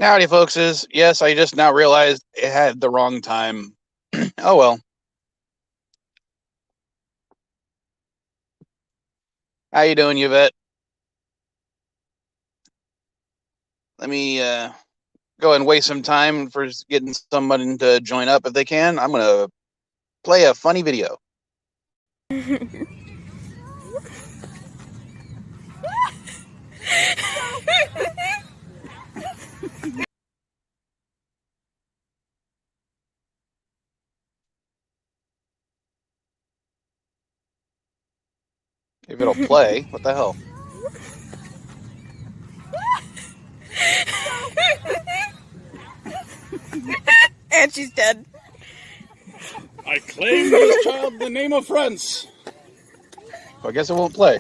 Howdy, folks. Yes, I just now realized it had the wrong time. Oh well. How you doing, Yvette? Let me go and waste some time for getting someone to join up if they can. I'm gonna play a funny video. If it'll play, what the hell? And she's dead. I claim this child in the name of France. Well, I guess it won't play.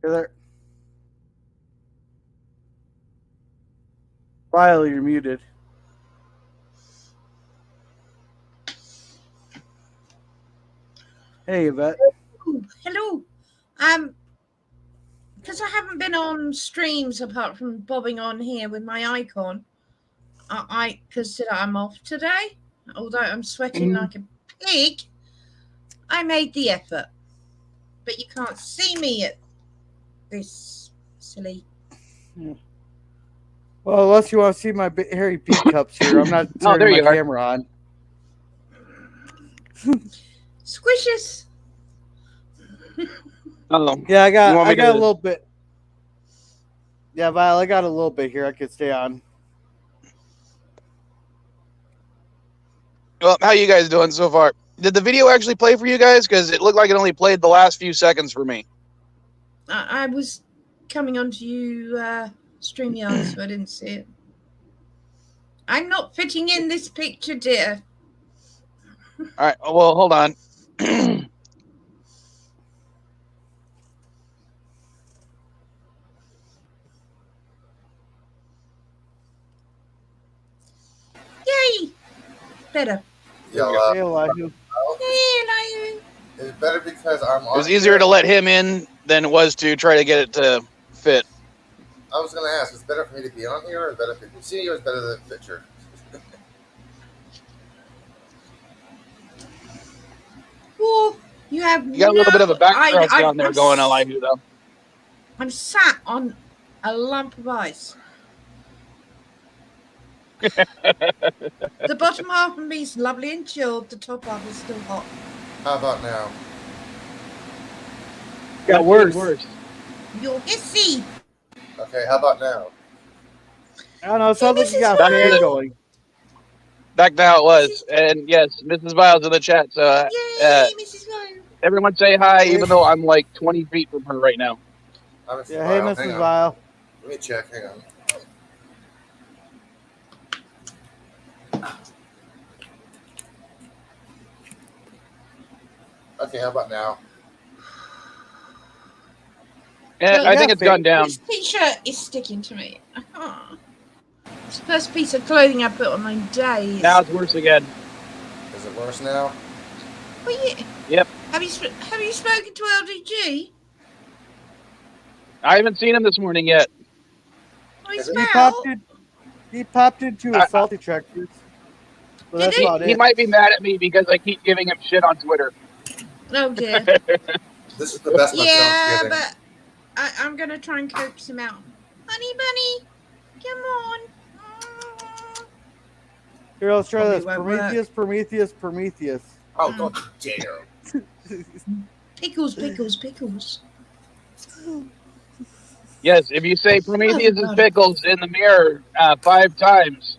Hey there. Riley, you're muted. Hey, Yvette. Hello. Because I haven't been on streams apart from bobbing on here with my icon, I consider I'm off today. Although I'm sweating like a pig, I made the effort. But you can't see me at this silly. Well, unless you want to see my hairy pea cups here, I'm not turning my camera on. Squishes. Yeah, I got a little bit. Yeah, Val, I got a little bit here. I could stay on. Well, how you guys doing so far? Did the video actually play for you guys? Because it looked like it only played the last few seconds for me. I was coming onto you StreamYard, so I didn't see it. I'm not fitting in this picture, dear. All right. Well, hold on. Yay! Better. Hey, Elihu. It's better because I'm on. It was easier to let him in than it was to try to get it to fit. I was going to ask, is it better for me to be on here or better for see you? Is better than the picture? Well, you have. You got a little bit of a background down there going, Elihu, though. I'm sat on a lump of ice. The bottom half of me is lovely and chilled. The top half is still hot. How about now? Got worse. You're hissy. Okay, how about now? I don't know. It sounds like you got a fan going. Back to how it was. And yes, Mrs. Viles in the chat. So Yay, Mrs. Viles. Everyone say hi, even though I'm like 20 feet from her right now. Yeah, hey, Mrs. Vile. Let me check. Hang on. Okay, how about now? Yeah, I think it's gone down. This t-shirt is sticking to me. It's the first piece of clothing I put on my days. Now it's worse again. Is it worse now? Well, yeah. Yep. Have you spoken to LDG? I haven't seen him this morning yet. He popped into a salty tractor. So that's about it. He might be mad at me because I keep giving him shit on Twitter. Oh dear. This is the best. Yeah, but I'm gonna try and coax him out. Honey bunny, come on. Here, let's try this. Prometheus, Prometheus. Oh, don't you dare. Pickles. Yes, if you say Prometheus is pickles in the mirror 5 times,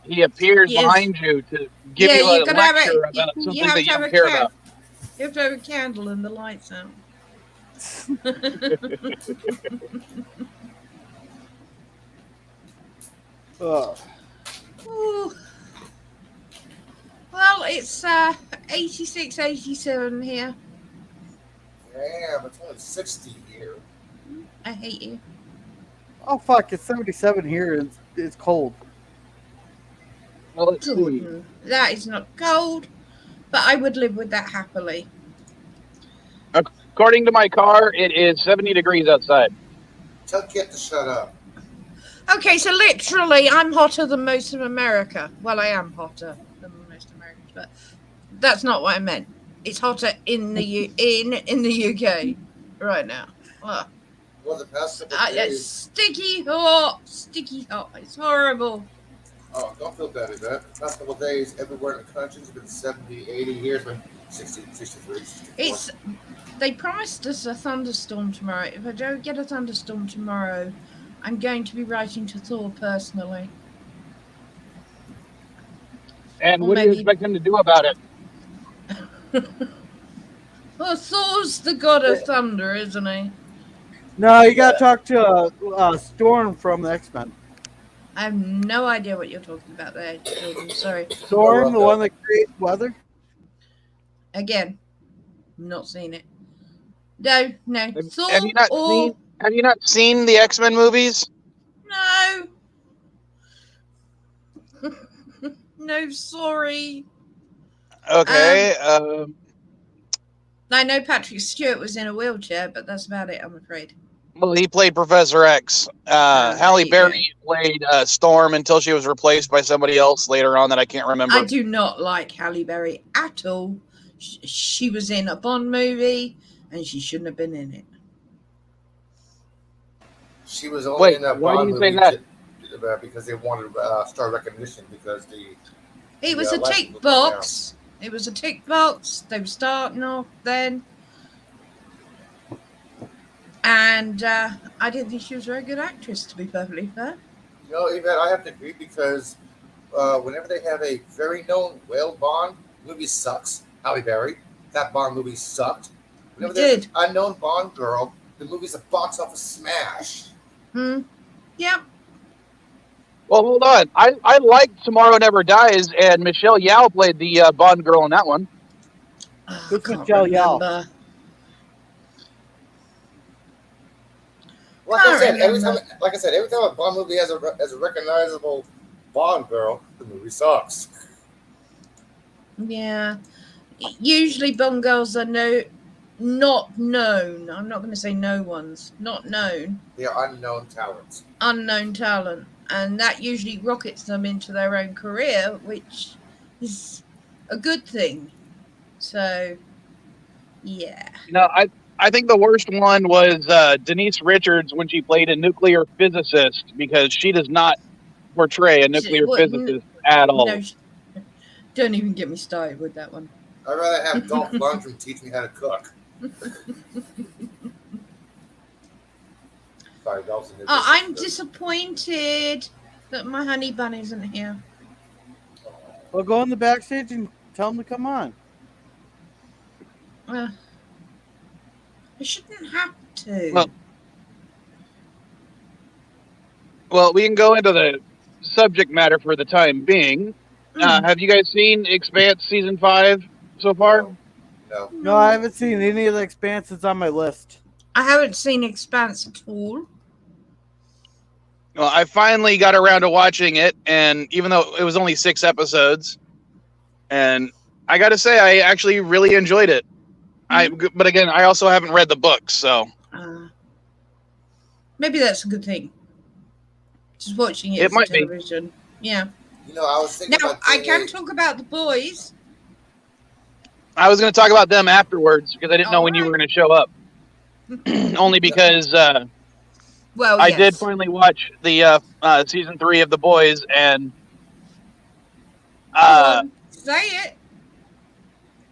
he appears behind you to give you a lecture about something that you don't care about. You have to have a candle and the lights out. Well, it's 86, 87 here. Damn, it's only 60 here. I hate you. Oh fuck! It's 77 here. It's cold. Well, let's see. Jordan, that is not cold, but I would live with that happily. According to my car, it is 70 degrees outside. Tell Kit to shut up. Okay, so literally, I'm hotter than most of America. Well, I am hotter than most Americans, but that's not what I meant. It's hotter in the in the UK right now. Ugh. Well, the past couple of It's days. sticky hot. It's horrible. Oh, don't feel bad, Yvette. The past couple of days, everywhere in the country has been 70, 80. Here's been 60, 63, 64. They promised us a thunderstorm tomorrow. If I don't get a thunderstorm tomorrow, I'm going to be writing to Thor personally. And Or what do you maybe- expect him to do about it? Well, Thor's the god of thunder, isn't he? No, you gotta talk to Storm from the X-Men. I have no idea what you're talking about there, Jordan. Sorry. Storm, the one that creates weather. Again, not seen it. No. Thor Have you not seen the X-Men movies? No. No, sorry. Okay. I know Patrick Stewart was in a wheelchair, but that's about it, I'm afraid. Well, he played Professor X. Halle Berry played Storm until she was replaced by somebody else later on that I can't remember. I do not like Halle Berry at all. She was in a Bond movie, and she shouldn't have been in it. She was only in that why Bond do you say movie that? because they wanted star recognition because It was a license tick was box. It was a tick box. They were starting off then. And I didn't think she was a very good actress, to be perfectly fair. You know, Yvette, I have to agree because whenever they have a very known whale Bond, the movie sucks. Halle Berry, that Bond movie sucked. Whenever there's an unknown Bond girl, the movie's a box office smash. Yeah. Well, hold on. I liked Tomorrow Never Dies, and Michelle Yeoh played the Bond girl in that one. Who's Michelle Yeoh? Like I said, every time a Bond movie has a recognizable Bond girl, the movie sucks. Yeah. Usually Bond girls are not known. I'm not going to say no ones. Not known. They are unknown talents. Unknown talent. And that usually rockets them into their own career, which is a good thing. So, yeah. No, I think the worst one was Denise Richards when she played a nuclear physicist, because she does not portray a nuclear physicist at all. No, don't even get me started with that one. I'd rather have Dolph Lundgren teach me how to cook. Sorry, Dolph's I'm disappointed that my honey bun isn't here. Well, go on the backstage and tell him to come on. I shouldn't have to. Well, we can go into the subject matter for the time being. Have you guys seen Expanse Season 5 so far? No, I haven't seen any of the Expanses on my list. I haven't seen Expanse at all. Well, I finally got around to watching it, and even though it was only 6 episodes, and I got to say, I actually really enjoyed it. But again, I also haven't read the books, so maybe that's a good thing. Just watching it might on television. Yeah. You know, I was thinking now about I can talk about the boys. I was going to talk about them afterwards because I didn't know when you were going to show up. Only because I did finally watch the season 3 of The Boys, and say it.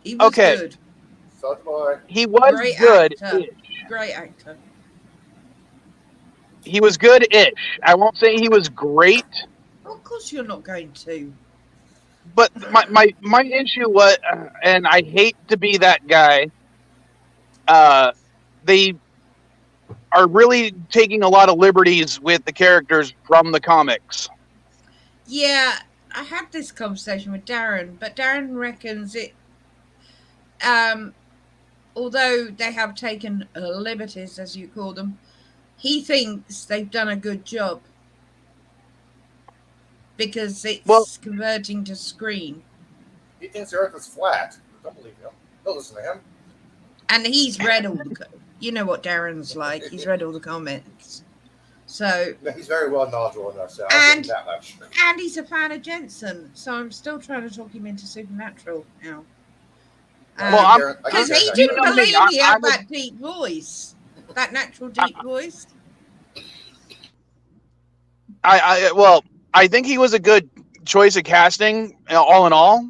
He was good. He was Great good. Actor. Great actor. He was good-ish. I won't say he was great. Of course you're not going to. But my issue was, and I hate to be that guy, they are really taking a lot of liberties with the characters from the comics. Yeah, I had this conversation with Darren, but Darren reckons it. Although they have taken liberties, as you call them, he thinks they've done a good job because it's converting to screen. He thinks the Earth is flat. Don't believe him. Don't listen to him. And he's read all the. You know what Darren's like. He's read all the comics. So no, he's very well knowledgeable enough. So and that much. And he's a fan of Jensen, so I'm still trying to talk him into Supernatural now. Because he didn't believe he had that deep voice, that natural deep voice. I think he was a good choice of casting, all in all.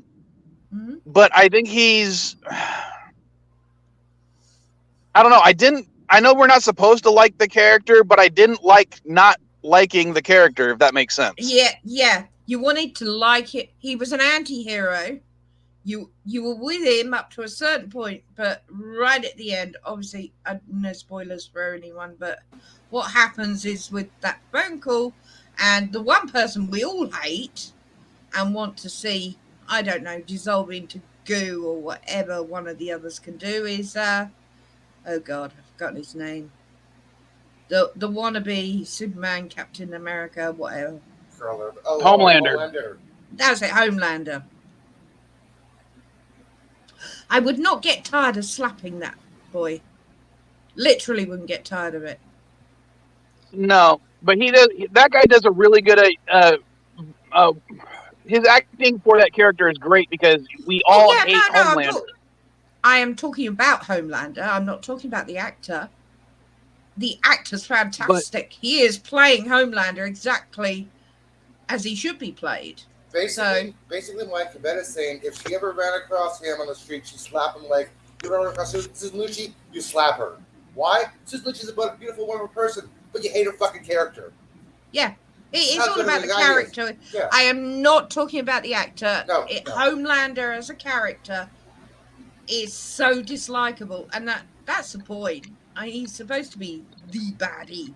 Mm-hmm. But I think he's. I don't know. I know we're not supposed to like the character, but I didn't like not liking the character, if that makes sense. Yeah. You wanted to like it. He was an anti-hero. You were with him up to a certain point, but right at the end, obviously, no spoilers for anyone, but what happens is with that phone call, and the one person we all hate and want to see, I don't know, dissolve into goo or whatever one of the others can do is, oh God, I've forgotten his name. The wannabe Superman, Captain America, whatever. Homelander. That was it, Homelander. I would not get tired of slapping that boy. Literally wouldn't get tired of it. No, but he does. That guy does a really good. His acting for that character is great because we all hate Homelander. I am talking about Homelander. I'm not talking about the actor. The actor's fantastic. He is playing Homelander exactly as he should be played. Basically, like Cabeta's saying, if she ever ran across him on the street, she'd slap him like, you run across Susan Lucci, you slap her. Why? Susan Lucci's a beautiful, wonderful person, but you hate her fucking character. Yeah. It's all about the character. Yeah. I am not talking about the actor. No. Homelander as a character is so dislikable, and that's the point. He's supposed to be the baddie.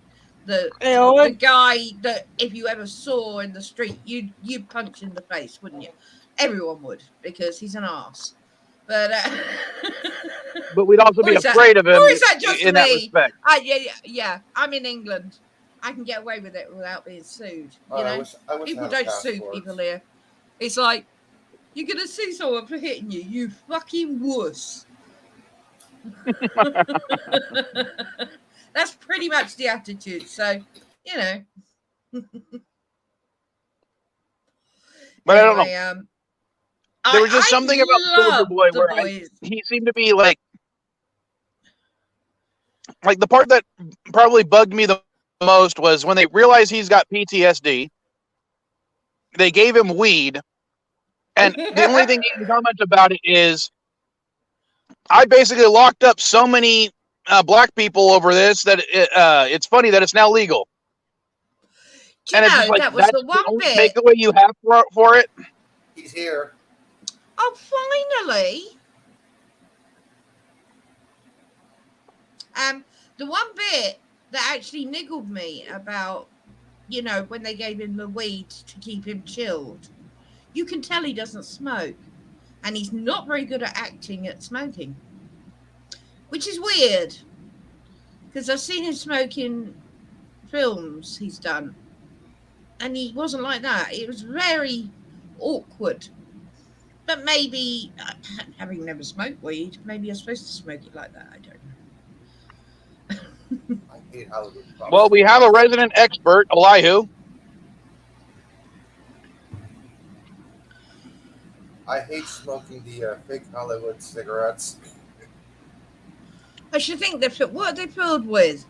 The guy that if you ever saw in the street, you'd punch in the face, wouldn't you? Everyone would, because he's an arse. But we'd also be afraid of him. Or is that just in me? That respect? Yeah. I'm in England. I can get away with it without being sued. You know, I wish people don't sue people here. It's like you're gonna sue someone for hitting you, you fucking wuss. That's pretty much the attitude. So, you know. But anyway, I don't know. There was just something about Soldier Boy where he seemed to be like the part that probably bugged me the most was when they realized he's got PTSD. They gave him weed, and the only thing he can comment about it is, I basically locked up so many black people over this that it's funny that it's now legal. Do you know, it's like, that was the one bit. Takeaway you have for it. He's here. Oh, finally! The one bit that actually niggled me about, you know, when they gave him the weed to keep him chilled, you can tell he doesn't smoke, and he's not very good at acting at smoking, which is weird, because I've seen him smoke in films he's done, and he wasn't like that. It was very awkward. But maybe, having never smoked weed, maybe you're supposed to smoke it like that. I don't know. I hate Hollywood. Well, we have a resident expert, Elihu. I hate smoking the fake Hollywood cigarettes. I should think what are they filled with?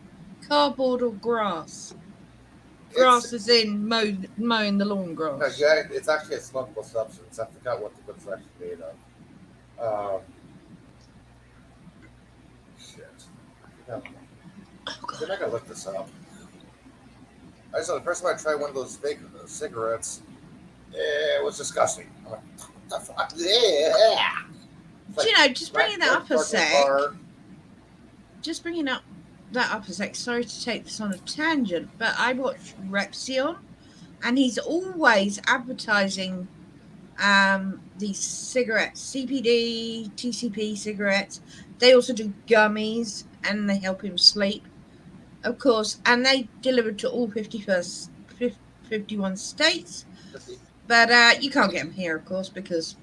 Cardboard or grass? Grass is in mowing the lawn grass. No, yeah, it's actually a smokable substance. I forgot what it's actually made of. Shit. No. I'm not gonna look this up. I just know the first time I tried one of those fake cigarettes, it was disgusting. I'm like, what the fuck? Yeah. Do you know, just bringing that up a sec. Just bringing up that up a sec. Sorry to take this on a tangent, but I watched Rexion, and he's always advertising these cigarettes, CPD, TCP cigarettes. They also do gummies, and they help him sleep, of course, and they deliver to all 51 states. But you can't get them here, of course, because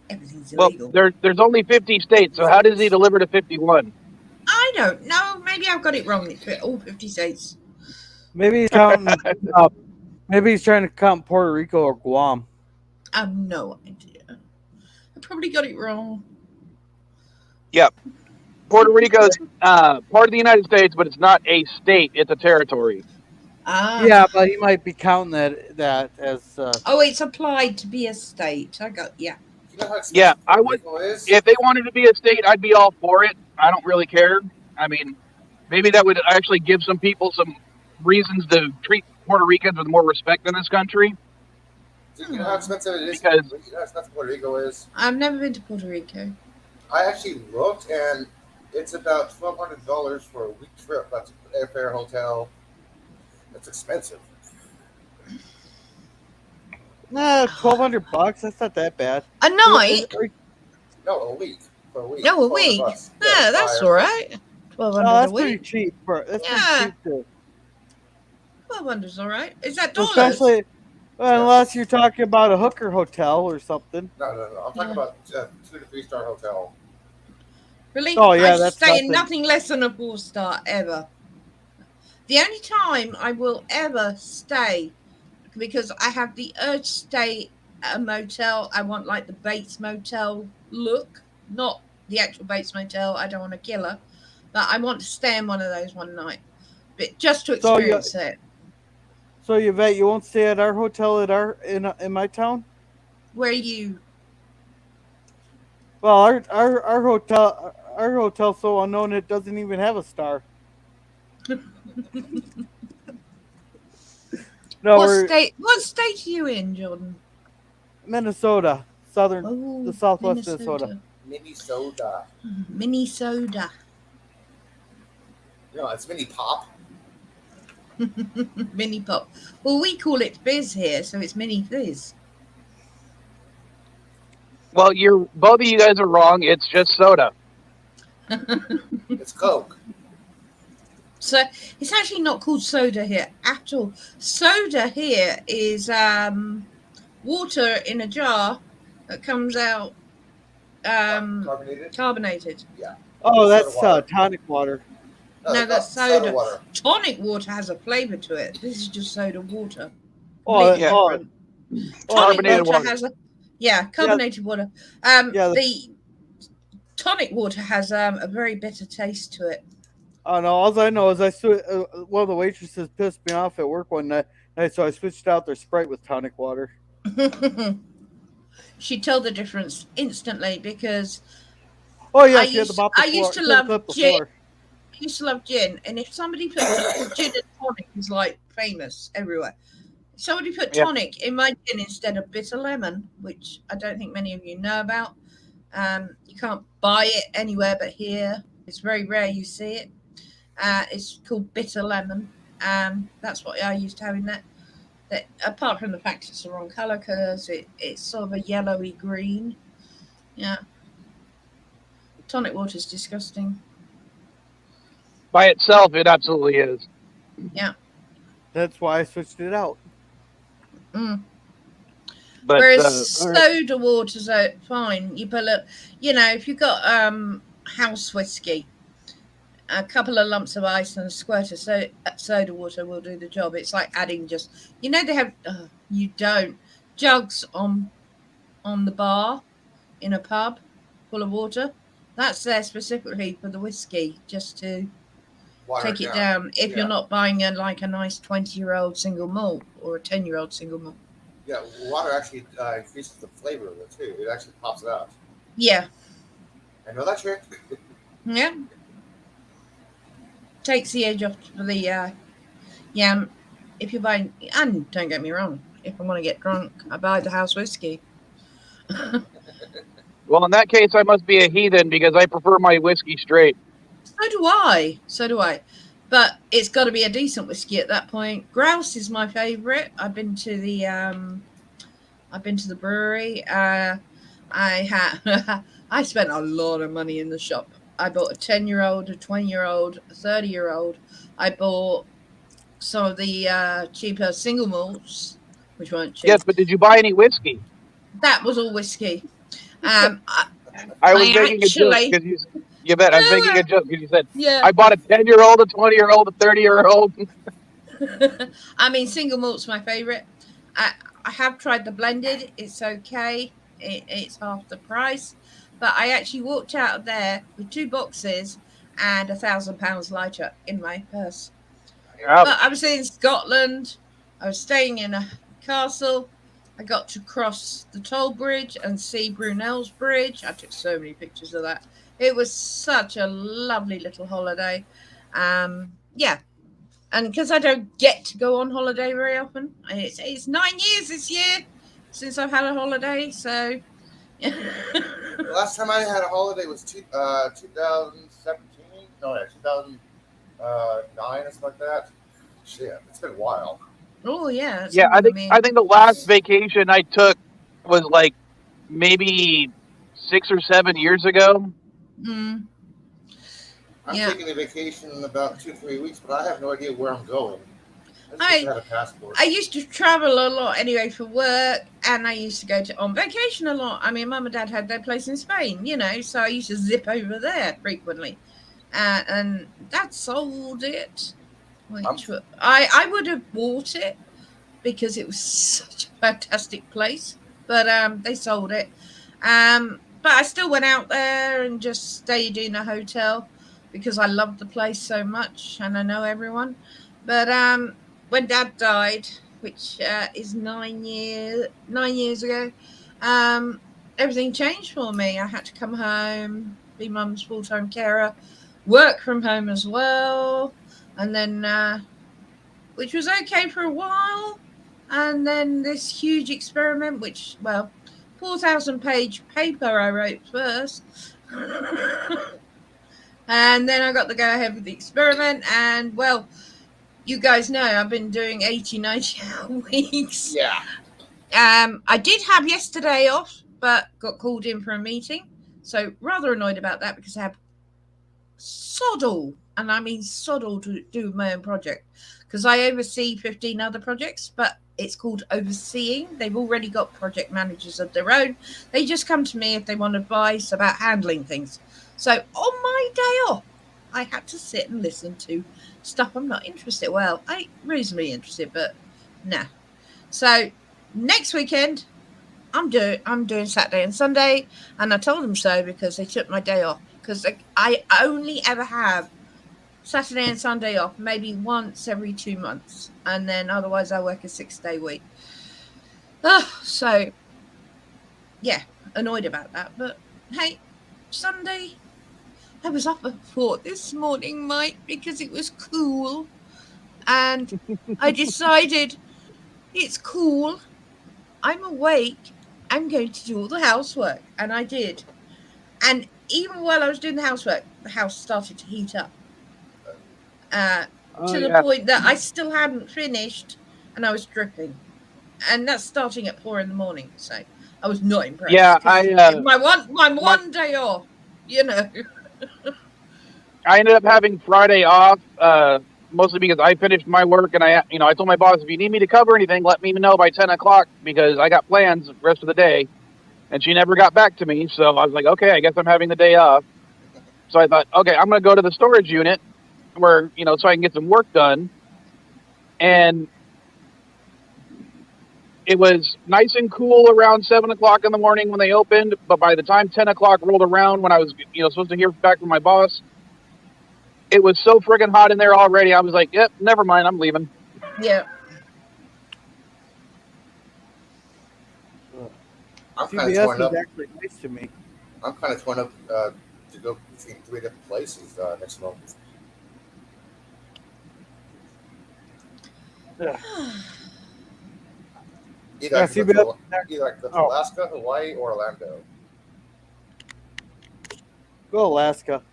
everything's illegal. Well, there's only 50 states, so how does he deliver to 51? I don't know. Maybe I've got it wrong. It's all 50 states. Maybe he's counting. Maybe he's trying to count Puerto Rico or Guam. I have no idea. I probably got it wrong. Yep. Puerto Rico's part of the United States, but it's not a state; it's a territory. Yeah, but he might be counting that as. Oh, it's applied to be a state. I got You know how expensive Yeah, I Puerto would. Rico is? If they wanted to be a state, I'd be all for it. I don't really care. I mean, maybe that would actually give some people some reasons to treat Puerto Ricans with more respect in this country. Do you know how expensive it is? Because- You know how expensive Puerto Rico is? I've never been to Puerto Rico. I actually looked, and it's about $1,200 for a week trip. That's airfare, hotel. That's expensive. Nah, $1,200. That's not that bad. A night? No, a week. For a week. No, a week. $1,200. Yeah, that's all right. 1,200 that's a pretty week. cheap. That's Yeah. pretty cheap too. 1,200's all right. Is that dollars? Especially, unless you're talking about a hooker hotel or something. No. I'm talking about 2 to 3 star hotel. Really? Oh, yeah, I that's stay in nothing. nothing less than a 4-star ever. The only time I will ever stay, because I have the urge to stay at a motel, I want like the Bates Motel look, not the actual Bates Motel. I don't want to kill her, but I want to stay in one of those one night, but just to So experience it. So Yvette, you won't stay at our hotel in my town? Where you? Well, our hotel's so unknown it doesn't even have a star. No, What state are you in, Jordan? Minnesota, the southwest Minnesota. Minnesota. No, it's mini pop. Mini pop. Well, we call it fizz here, so it's mini fizz. Well, both of you guys are wrong. It's just soda. It's Coke. So it's actually not called soda here at all. Soda here is water in a jar that comes out carbonated. Yeah. Oh, that's tonic water. No, that's soda. Water. Tonic water has a flavor to it. This is just soda water. Oh, Yeah. Tonic Carbonated water. has carbonated water. The tonic water has a very bitter taste to it. Oh no! All I know is one of the waitresses pissed me off at work one night, so I switched out their Sprite with tonic water. She told the difference instantly because Oh yeah, I she had the mop the I floor. used to she had love the gin. floor. I used to love gin, and if somebody put gin and tonic, is like famous everywhere. If somebody put tonic in my gin instead of bitter lemon, which I don't think many of you know about. You can't buy it anywhere but here. It's very rare you see it. It's called bitter lemon. That's what I used to have in that. Apart from the fact it's the wrong color because it's sort of a yellowy green. Yeah. Tonic water is disgusting. By itself, it absolutely is. Yeah. That's why I switched it out. Mm. But, Whereas soda water's fine. You put if you've got house whiskey, a couple of lumps of ice and a squirt of soda water will do the job. It's like adding they have you don't jugs on the bar in a pub full of water. That's there specifically for the whiskey, just to take it down. If you're not buying a nice 20-year-old single malt or a 10-year-old single malt. Yeah, water actually increases the flavor of it too. It actually pops it out. Yeah. I know that trick. Yeah. Takes the edge off the if you're buying, and don't get me wrong, if I want to get drunk, I buy the house whiskey. Well, in that case, I must be a heathen because I prefer my whiskey straight. So do I. But but it's got to be a decent whiskey at that point. Grouse is my favourite. I've been to the brewery. I spent a lot of money in the shop. I bought a 10-year-old, a 20-year-old, a 30-year-old. I bought some of the cheaper single malts, which weren't cheap. Yes, but did you buy any whiskey? That was all whiskey. I was making a joke because you bet I was making a joke because you said I bought a 10-year-old, a 20-year-old, a 30-year-old. I mean, single malt's my favourite. I have tried the blended. It's okay. It's half the price. But I actually walked out of there with 2 boxes and £1,000 lighter in my purse. But I was in Scotland. I was staying in a castle. I got to cross the toll bridge and see Brunel's Bridge. I took so many pictures of that. It was such a lovely little holiday. Yeah. And because I don't get to go on holiday very often, it's 9 years this year since I've had a holiday. So, The last time I had a holiday was 2017. No, 2009 or something like that. Shit, it's been a while. Oh yeah. Yeah, I think the last vacation I took was like maybe 6 or 7 years ago. Mm. I'm taking a vacation in about 2-3 weeks, but I have no idea where I'm going. I just have a passport. I used to travel a lot anyway for work, and I used to go on vacation a lot. I mean, Mum and Dad had their place in Spain, so I used to zip over there frequently. And Dad sold it. Which I would have bought it because it was such a fantastic place, but they sold it. But I still went out there and just stayed in a hotel because I loved the place so much and I know everyone. But when Dad died, which is 9 years ago, everything changed for me. I had to come home, be Mum's full-time carer, work from home as well. And then, which was okay for a while. And then this huge experiment, which, 4,000-page paper I wrote first. And then I got to go ahead with the experiment. And, you guys know I've been doing 80, 90-hour weeks. Yeah. I did have yesterday off, but got called in for a meeting. So rather annoyed about that because I have sod all, and I mean sod all, to do my own project because I oversee 15 other projects, but it's called overseeing. They've already got project managers of their own. They just come to me if they want advice about handling things. So on my day off, I had to sit and listen to stuff I'm not interested. Well, I'm reasonably interested, but nah. So next weekend, I'm doing Saturday and Sunday, and I told them so because they took my day off. Because I only ever have Saturday and Sunday off, maybe once every 2 months. And then otherwise I work a 6-day week. So, yeah, annoyed about that. But, hey, Sunday, I was up at 4 this morning, Mike, because it was cool. And I decided it's cool. I'm awake. I'm going to do all the housework. And I did. And even while I was doing the housework, the house started to heat up to the point that I still hadn't finished and I was dripping. And that's starting at 4 a.m. So I was not impressed. Yeah, my one day off, I ended up having Friday off, mostly because I finished my work and I told my boss, if you need me to cover anything, let me know by 10 o'clock because I got plans the rest of the day. And she never got back to me, so I was like, okay, I guess I'm having the day off. So I thought, okay, I'm going to go to the storage unit where, so I can get some work done. And it was nice and cool around 7 o'clock in the morning when they opened, but by the time 10 o'clock rolled around when I was, supposed to hear back from my boss, it was so friggin' hot in there already. I was like, yep, never mind, I'm leaving. Yeah. I'm kind of torn up. Actually nice to me. I'm kind of torn up to go between 3 different places next month. Yeah. Either Alaska, Hawaii, or Orlando. Go Alaska.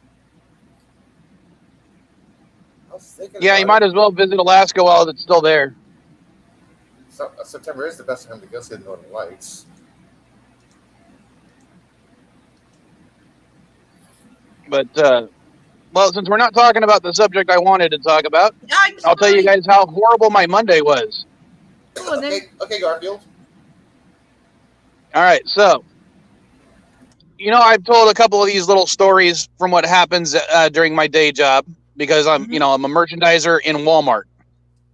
I was thinking Yeah, you about might as well visit Alaska while it's still there. September is the best time to go see the Northern Lights. But well, since we're not talking about the subject I wanted to talk about, I'll tell you guys how horrible my Monday was. Okay, Garfield. All right, so I've told a couple of these little stories from what happens during my day job because I'm I'm a merchandiser in Walmart.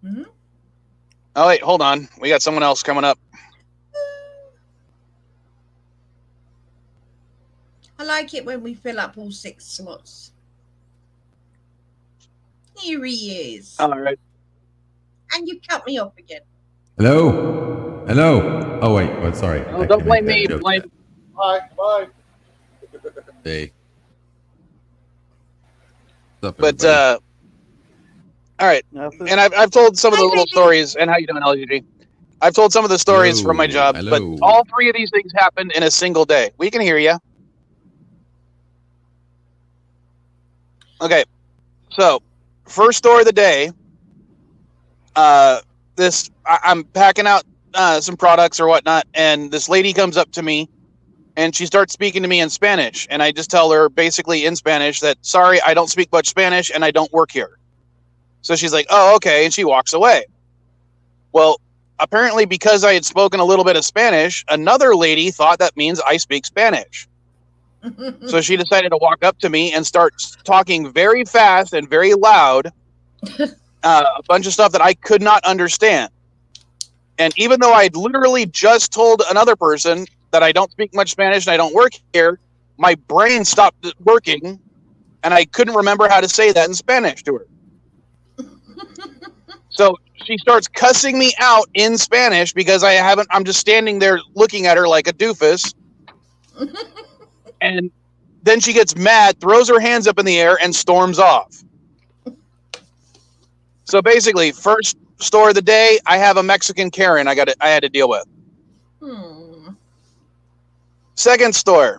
Mm-hmm. Oh wait, hold on, we got someone else coming up. I like it when we fill up all 6 slots. Here he is. All right. And you cut me off again. Hello? Hello? Oh, wait. Oh, sorry. Oh, don't blame me. Blame. Bye. Hey. What's up, but all right. Nothing. And I've told some of the little stories. And how you doing, LGG? I've told some of the stories from my job, but all 3 of these things happened in a single day. We can hear you. Okay. So, first story of the day. I'm packing out some products or whatnot, and this lady comes up to me, and she starts speaking to me in Spanish, and I just tell her basically in Spanish that, sorry, I don't speak much Spanish, and I don't work here. So she's like, oh, okay, and she walks away. Well, apparently because I had spoken a little bit of Spanish, another lady thought that means I speak Spanish. So she decided to walk up to me and start talking very fast and very loud, a bunch of stuff that I could not understand. And even though I'd literally just told another person that I don't speak much Spanish and I don't work here, my brain stopped working and I couldn't remember how to say that in Spanish to her. So she starts cussing me out in Spanish because I'm just standing there looking at her like a doofus. And then she gets mad, throws her hands up in the air, and storms off. So basically, first story of the day, I have a Mexican Karen I had to deal with. Second story,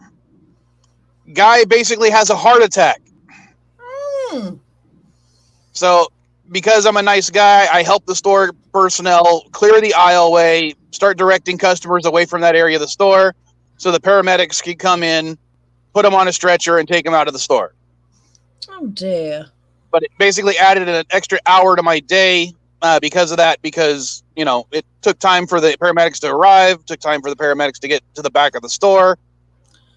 guy basically has a heart attack. So because I'm a nice guy, I help the store personnel clear the aisleway, start directing customers away from that area of the store so the paramedics can come in, put him on a stretcher, and take him out of the store. Oh, dear. But it basically added an extra hour to my day because of that, because, it took time for the paramedics to arrive, took time for the paramedics to get to the back of the store,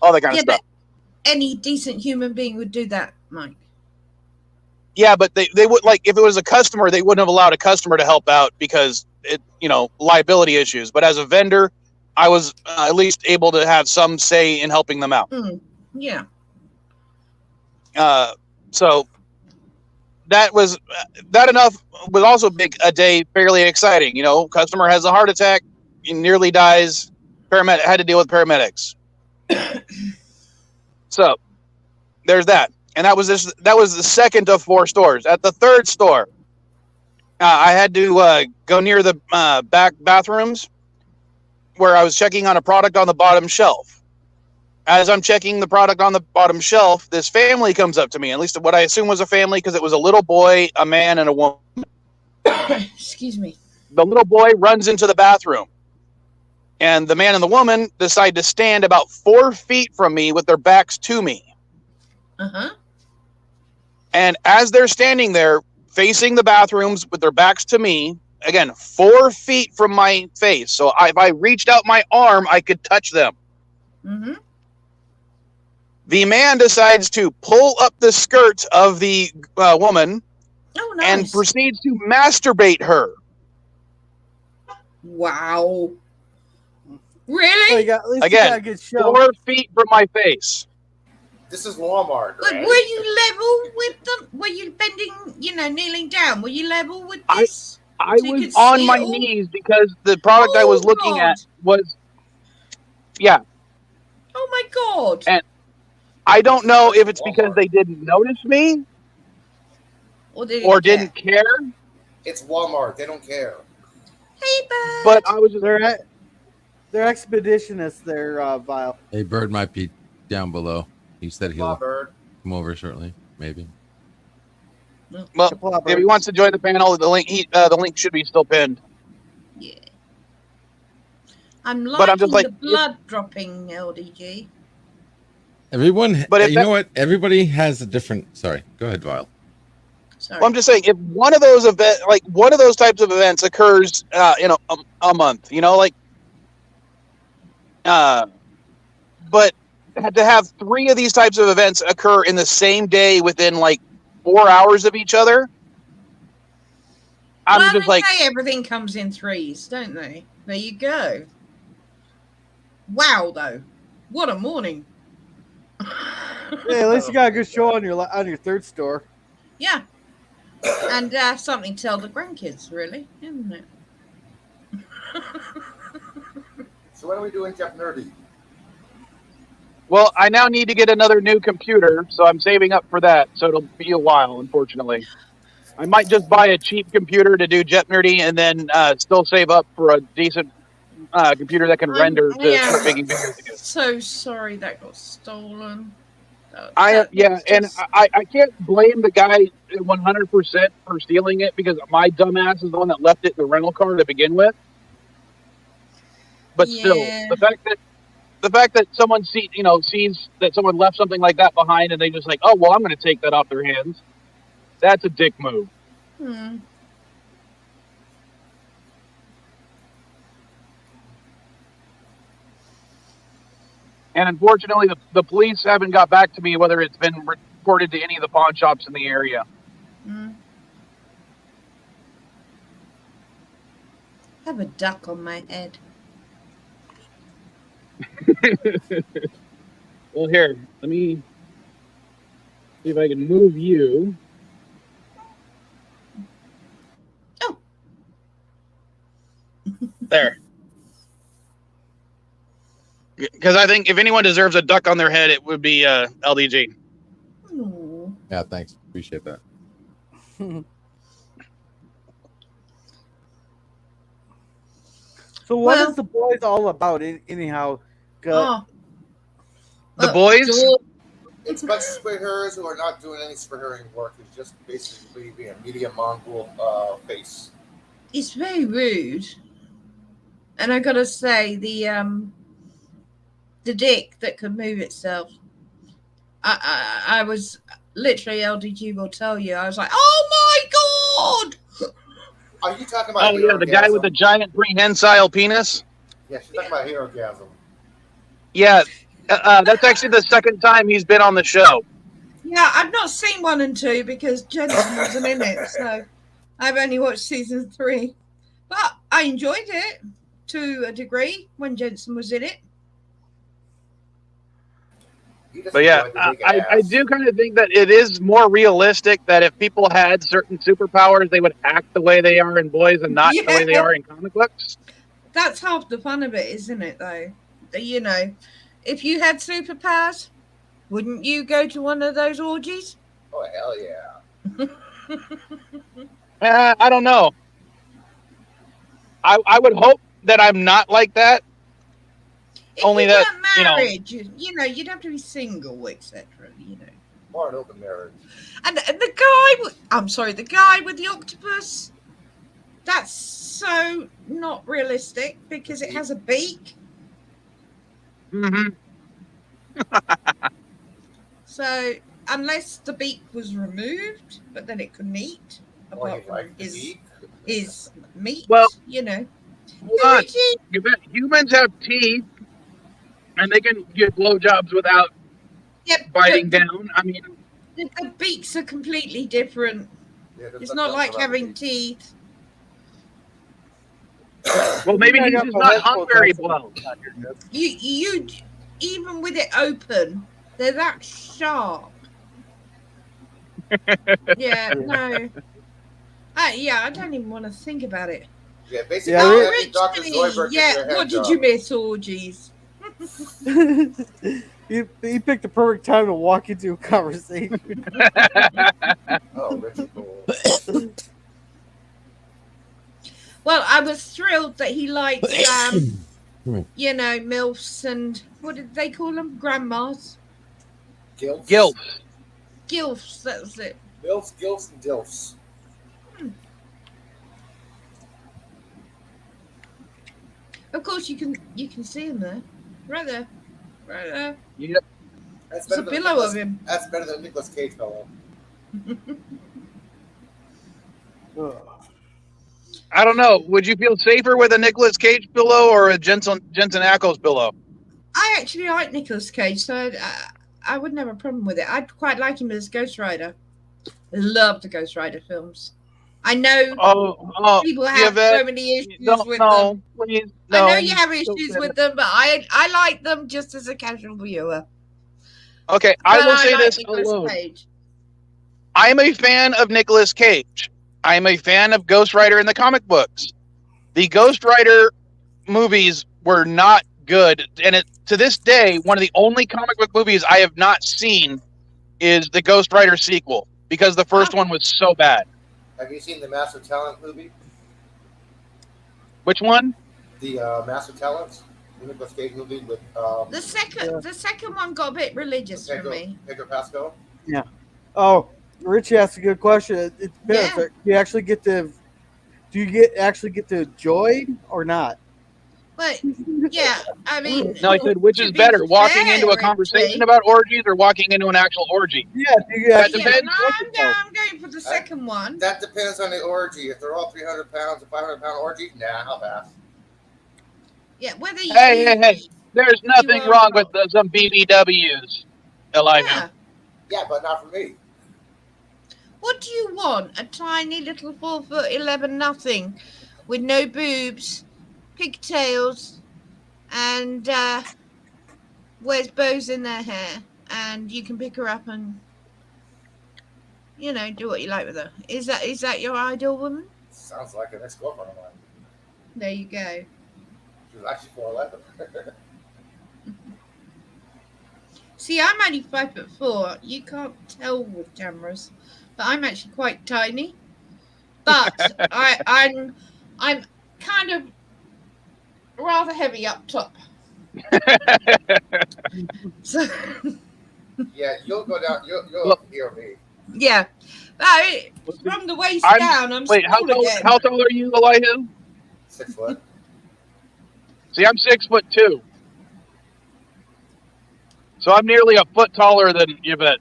all that kind of stuff. Any decent human being would do that, Mike. Yeah, but they would, like, if it was a customer, they wouldn't have allowed a customer to help out because liability issues. But as a vendor, I was at least able to have some say in helping them out. Yeah. So that enough was also a day fairly exciting. Customer has a heart attack, he nearly dies. Paramedic had to deal with paramedics. So there's that. And that was the second of 4 stores. At the third store, I had to go near the back bathrooms where I was checking on a product on the bottom shelf. As I'm checking the product on the bottom shelf, this family comes up to me, at least what I assume was a family because it was a little boy, a man, and a woman. Excuse me. The little boy runs into the bathroom, and the man and the woman decide to stand about 4 feet from me with their backs to me. And as they're standing there facing the bathrooms with their backs to me, again, 4 feet from my face. So if I reached out my arm, I could touch them. The man decides to pull up the skirt of the woman and proceeds to masturbate her. Wow. Really? Again, 4 feet from my face. This is Walmart, But right? were you level with them? Were you bending, kneeling down? Were you level with this? I was on my knees because the product I was looking at was, yeah. Oh my God. And I don't know if it's because they didn't notice me or didn't care. It's Walmart. They don't care. Hey, Bird. But I was just they're expeditionists. They're vile. Hey, Bird might be down below. He said he'll Bird. come over shortly, maybe. Well, if he wants to join the panel, the link should be still pinned. Yeah. I'm But I'm just liking like, the blood dropping LDG. Everyone, But if you that- know what? Everybody has a different. Sorry, go ahead, Vile. Sorry. Well, I'm just saying, if one of those one of those types of events occurs, in a month, but had to have 3 of these types of events occur in the same day within 4 hours of each other. I'm just like, say everything comes in 3s, don't they? There you go. Wow, though, what a morning! Hey, at least you got a good show on your third store. Yeah, and something to tell the grandkids, really, isn't it? So when are we doing Jeff Nerdy? well, I now need to get another new computer, so I'm saving up for that. So it'll be a while, unfortunately. I might just buy a cheap computer to do Jet Nerdy, and then still save up for a decent computer that can render to start making videos again. So sorry that got stolen. I can't blame the guy 100% for stealing it, because my dumbass is the one that left it in the rental car to begin with. But still, the fact that someone sees that someone left something like that behind, and they just like, oh well, I'm going to take that off their hands. That's a dick move. Hmm. And unfortunately, the police haven't got back to me whether it's been reported to any of the pawn shops in the area. I have a duck on my head. Well, here, let me see if I can move you. Oh. There. Because I think if anyone deserves a duck on their head, it would be LDG. Ooh. Yeah, thanks. Appreciate that. So what is the boys all about anyhow? Oh. The boys? It's a bunch of superheroes who are not doing any superhero work. It's just basically being a media Mongol face. It's very rude. And I gotta say, the dick that could move itself. I was literally, LDG will tell you, I was like, oh my god! Are you talking about? Oh yeah, the guy with the giant prehensile penis. Yeah, she's talking about Herogasm. Yeah, that's actually the second time he's been on the show. Yeah, I've not seen 1 and 2 because Jensen wasn't in it, so I've only watched season 3. But I enjoyed it to a degree when Jensen was in it. But yeah, I do kind of think that it is more realistic that if people had certain superpowers, they would act the way they are in boys and not the way they are in comic books. That's half the fun of it, isn't it, though? You know, if you had superpowers, wouldn't you go to one of those orgies? Oh, hell yeah. I don't know. I would hope that I'm not like that. If Only you that, weren't married, you know, you'd have to be single, etc. You know, more an open marriage. And the guy with the octopus. That's so not realistic because it has a beak. Mm-hmm. So unless the beak was removed, but then it couldn't eat. Apart from his meat. Well, you know. Hold on. Humans have teeth, and they can get blowjobs without biting down. I mean, the beaks are completely different. Yeah, it's not like having teeth. Well, maybe he's just not hung very well. You even with it open, they're that sharp. Yeah, no. I don't even want to think about it. Yeah, basically, Dr. Zoidberg what did you miss, orgies? He picked the perfect time to walk into a conversation. Oh, Richard Bull. Well, I was thrilled that he liked, you know, MILFs and what did they call them? Grandmas? Gilfs. Gilfs, that was it. Milfs, Gilfs, and Dilfs. Of course, you can see him there, right there, right there. Yep. That's It's a better than pillow Nicolas, of him. That's better than Nicolas Cage fellow. Ugh. I don't know. Would you feel safer with a Nicolas Cage pillow or a Jensen Ackles pillow? I actually like Nicolas Cage, so I wouldn't have a problem with it. I'd quite like him as Ghost Rider. I love the Ghost Rider films. I know people have so many issues with them. Please, I know you have issues with them, but I like them just as a casual viewer. Okay, I will say this alone. I am a fan of Nicolas Cage. I am a fan of Ghost Rider in the comic books. The Ghost Rider movies were not good, and to this day, one of the only comic book movies I have not seen is the Ghost Rider sequel because the first one was so bad. Have you seen the Master Talent movie? Which one? The Master Talent, the Nicolas Cage movie with the second one got a bit religious for me. Pedro Pascal. Yeah. Oh, Richie asked a good question. It depends. Yeah. Do you actually get to? Do you actually get to enjoy or not? But yeah, I mean, no, I said which is better, walking into a conversation about orgies or walking into an actual orgy? Yeah, that depends. I'm going for the second one. That depends on the orgy. If they're all 300 pounds, a 500-pound orgy, nah, I'll pass. Yeah, whether you. Hey! There's nothing wrong with some BBWs, Elijah. Yeah, but not for me. What do you want? A tiny little 4'11" nothing, with no boobs, pigtails, and wears bows in their hair, and you can pick her up and do what you like with her. Is that your ideal woman? Sounds like an ex-girlfriend of mine. There you go. She was actually 4'11". See, I'm only 5'4". You can't tell with cameras, but I'm actually quite tiny. But I'm kind of rather heavy up top. So, yeah, you'll go down. You'll hear me. Yeah, from the waist down, I'm wait. How tall are you, Elihu? 6 foot. See, I'm 6'2". So I'm nearly a foot taller than Yvette.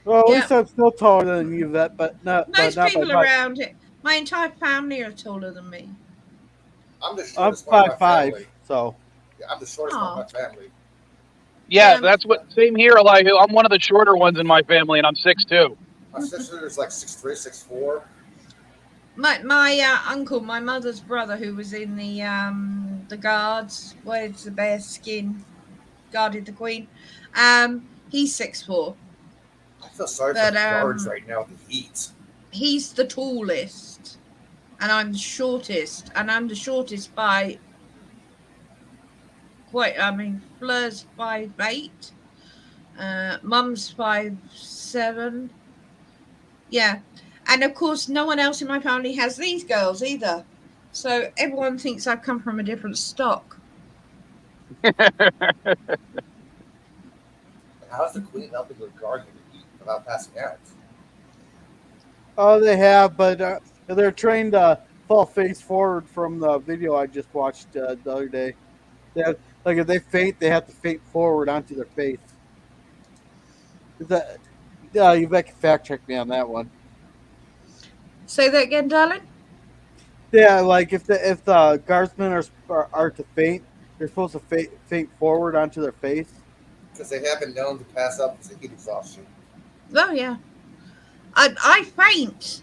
Well, at least I'm still taller than Yvette, but not. Most not people around it. My entire family are taller than me. I'm the shortest one in my 5'5", family. so. Yeah, I'm the shortest one in my family. Yeah, that's what. Same here, Elihu. I'm one of the shorter ones in my family, and I'm 6'2". My sister is like 6'3", 6'4". My uncle, my mother's brother, who was in the guards, wears the bear skin, guarded the queen. He's 6'4". I feel sorry for the guards right now with the heat. He's the tallest, and I'm the shortest, by quite. I mean, Fleur's 5'8", Mum's 5'7". Yeah. And of course, no one else in my family has these girls either. So everyone thinks I've come from a different stock. How's the queen helping the guard without passing out? Oh, they have, but they're trained to fall face forward from the video I just watched the other day. Like if they faint, they have to faint forward onto their face. You bet can fact check me on that one. Say that again, darling. Yeah, like if the guardsmen are to faint, they're supposed to faint forward onto their face. Because they have been known to pass out because of heat exhaustion. Oh yeah, I faint.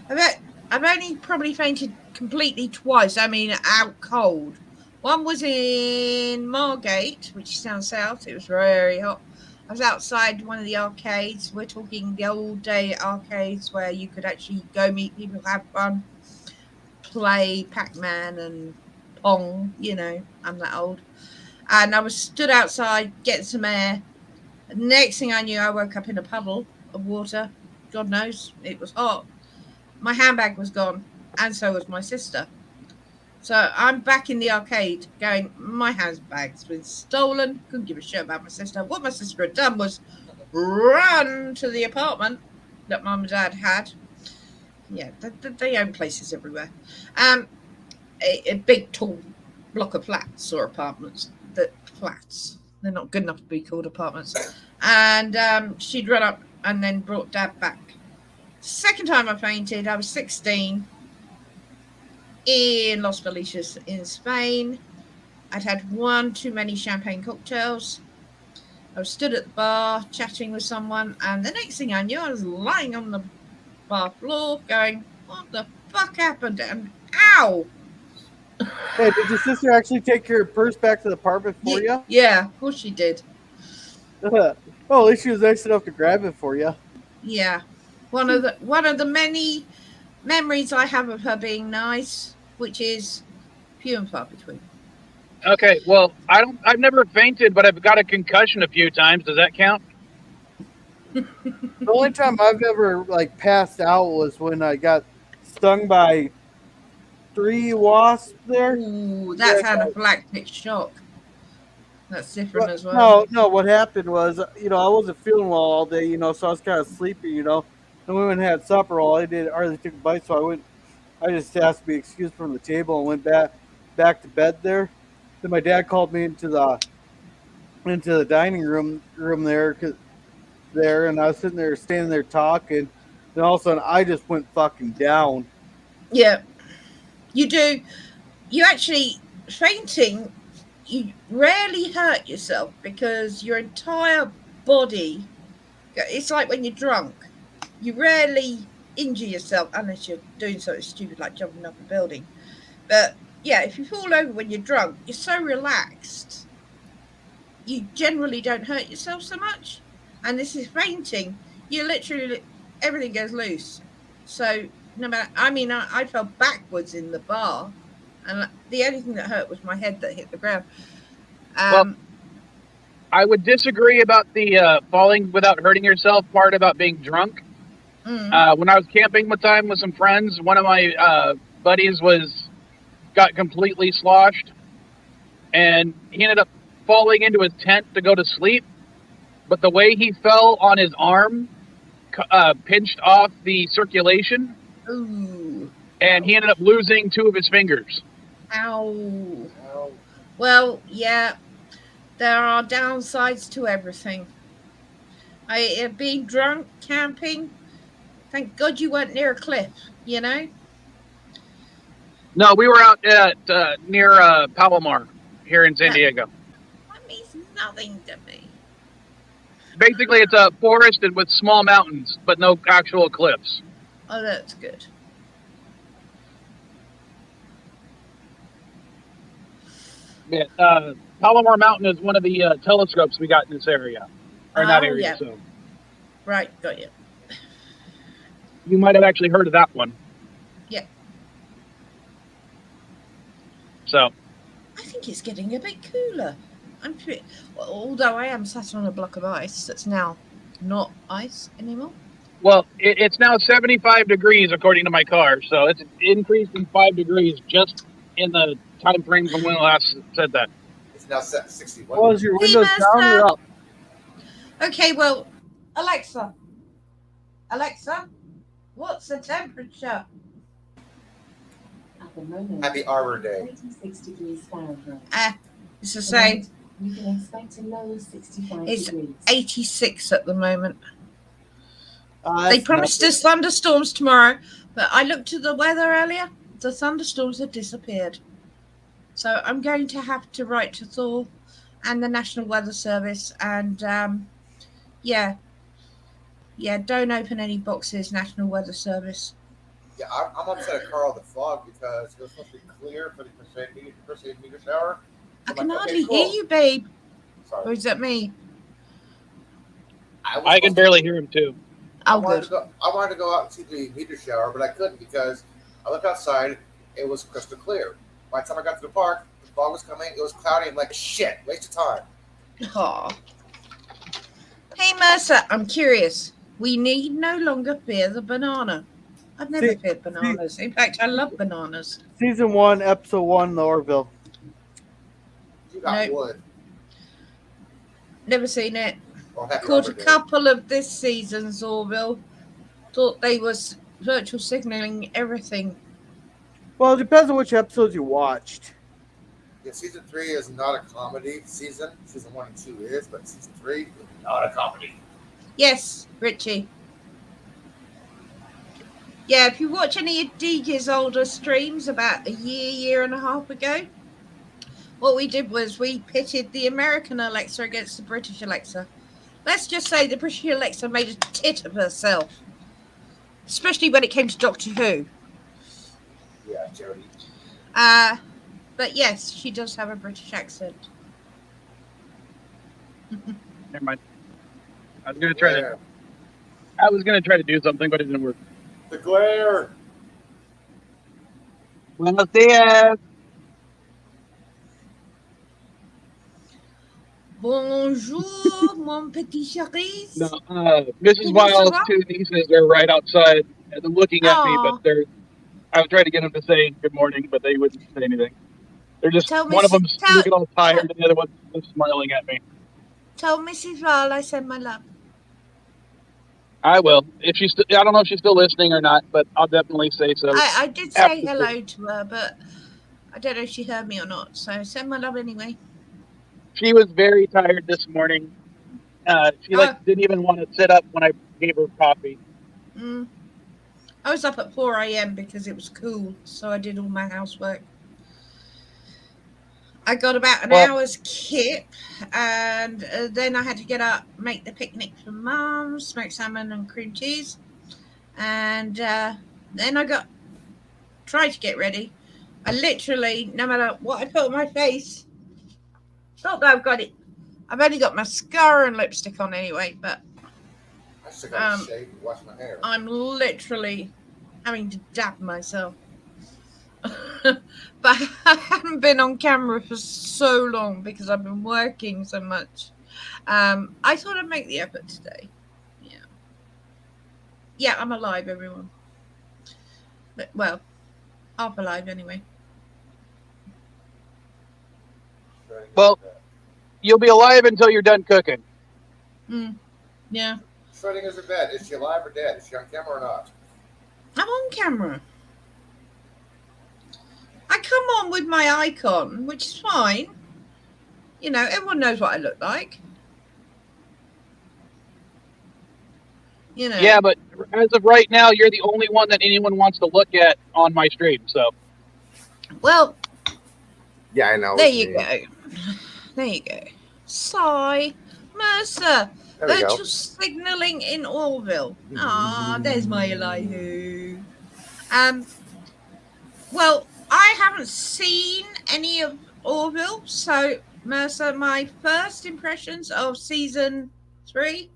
I've only probably fainted completely twice. I mean, out cold. One was in Margate, which is down south. It was very hot. I was outside one of the arcades. We're talking the old day arcades where you could actually go meet people, have fun, play Pac-Man and Pong. I'm that old. And I was stood outside getting some air. Next thing I knew, I woke up in a puddle of water. God knows, it was hot. My handbag was gone, and so was my sister. So I'm back in the arcade going, my handbag's been stolen. Couldn't give a shit about my sister. What my sister had done was run to the apartment that Mum and Dad had. Yeah, they own places everywhere. A big, tall block of flats or apartments. Flats. They're not good enough to be called apartments. And she'd run up and then brought Dad back. Second time I fainted, I was 16 in Los Felices in Spain. I'd had one too many champagne cocktails. I was stood at the bar chatting with someone, and the next thing I knew, I was lying on the bar floor going, what the fuck happened? And ow! Hey, did your sister actually take your purse back to the apartment for you? Yeah, of course she did. Well, at least she was nice enough to grab it for you. Yeah. One of the many memories I have of her being nice, which is few and far between. Okay, well, I've never fainted, but I've got a concussion a few times. Does that count? The only time I've ever passed out was when I got stung by 3 wasps there. Ooh, that's anaphylactic shock. That's different as well. No, what happened was, I wasn't feeling well all day, so I was kind of sleepy, and we went and had supper. All I did, hardly took a bite, so I just asked to be excused from the table and went back to bed there. Then my dad called me into the dining room there, and I was standing there talking, and all of a sudden I just went fucking down. Yeah, you do. You actually fainting. You rarely hurt yourself because your entire body. It's like when you're drunk. You rarely injure yourself unless you're doing something stupid like jumping up a building. But yeah, if you fall over when you're drunk, you're so relaxed. You generally don't hurt yourself so much. And this is fainting. You literally, everything goes loose. So no matter, I fell backwards in the bar, and the only thing that hurt was my head that hit the ground. Well, I would disagree about the falling without hurting yourself part about being drunk. When I was camping one time with some friends, one of my buddies got completely sloshed, and he ended up falling into his tent to go to sleep. But the way he fell on his arm pinched off the circulation. Ooh. And he ended up losing 2 of his fingers. Ow. Well, yeah, there are downsides to everything. Being drunk, camping, thank God you weren't near a cliff, No, we were out at near Palomar here in San Diego. That means nothing to me. Basically, it's a forest with small mountains, but no actual cliffs. Oh, that's good. Yeah, Palomar Mountain is one of the telescopes we got in this area. Or in that area, yeah. so. Right, got you. You might have actually heard of that one. Yeah. So. I think it's getting a bit cooler. Although I am sat on a block of ice that's now not ice anymore. Well, it's now 75 degrees according to my car, so it's increased in 5 degrees just in the time frame from when I last said that. It's now set 61. Well, is your windows down or up? Okay, well, Alexa, what's the temperature? At the moment, Happy Arbor Day. 86 degrees Fahrenheit. It's the same. You can expect a low of 65 It's degrees. 86 at the moment. They promised us thunderstorms tomorrow, but I looked at the weather earlier. The thunderstorms have disappeared. So I'm going to have to write to Thor and the National Weather Service and, don't open any boxes, National Weather Service. Yeah, I'm upset at Carl the Fog because it was supposed to be clear for the percent meter shower. I can hardly hear you, babe. Sorry. Or is that me? I can barely hear him, too. I wanted to go out and see the meteor shower, but I couldn't because I looked outside. It was crystal clear. By the time I got to the park, the fog was coming. It was cloudy. I'm like, shit, waste of time. Aw. Hey, Mercer, I'm curious. We need no longer fear the banana. I've never feared bananas. In fact, I love bananas. Season 1, Episode 1, the Orville. You got wood. Never seen it. Or Happy Caught Arbor a Day. couple of this season's Orville. Thought they was virtual signaling everything. Well, it depends on which episodes you watched. Yeah, season 3 is not a comedy season. Season 1 and 2 is, but season 3 is not a comedy. Yes, Richie. Yeah, if you watch any of DJ's older streams about a year and a half ago, what we did was we pitted the American Alexa against the British Alexa. Let's just say the British Alexa made a tit of herself, especially when it came to Doctor Who. Yeah, Jody. But yes, she does have a British accent. Never mind. I was gonna try to do something, but it didn't work. The glare. Buenos dias. Bonjour, mon petit chéri. No, Mrs. Wiles' two nieces are right outside and they're looking at me, but I was trying to get them to say good morning, but they wouldn't say anything. They're just one of them's looking all tired, and the other one's just smiling at me. Tell Mrs. Wiles I send my love. I will. If she's, I don't know if she's still listening or not, but I'll definitely say so. I did say hello to her, but I don't know if she heard me or not. So send my love anyway. She was very tired this morning. She didn't even want to sit up when I gave her coffee. I was up at 4 a.m. because it was cool, so I did all my housework. I got about an hour's kip, and then I had to get up, make the picnic for Mum, smoked salmon and cream cheese, and then I tried to get ready. I literally, no matter what I put on my face, not that I've got it. I've only got mascara and lipstick on anyway, but I still got to shave and wash my hair. I'm literally having to dab myself. But I haven't been on camera for so long because I've been working so much. I thought I'd make the effort today. Yeah, I'm alive, everyone. But, well, half alive anyway. Well, you'll be alive until you're done cooking. Yeah. Schrodinger's in bed. Is she alive or dead? Is she on camera or not? I'm on camera. I come on with my icon, which is fine. You know, everyone knows what I look like. You know. Yeah, but as of right now, you're the only one that anyone wants to look at on my stream. So. Well. Yeah, I know. There you go. There you go. Sigh. Mercer. Virtual signaling in Orville. There's my Elihu. Well, I haven't seen any of Orville, so Mercer, my first impressions of season 3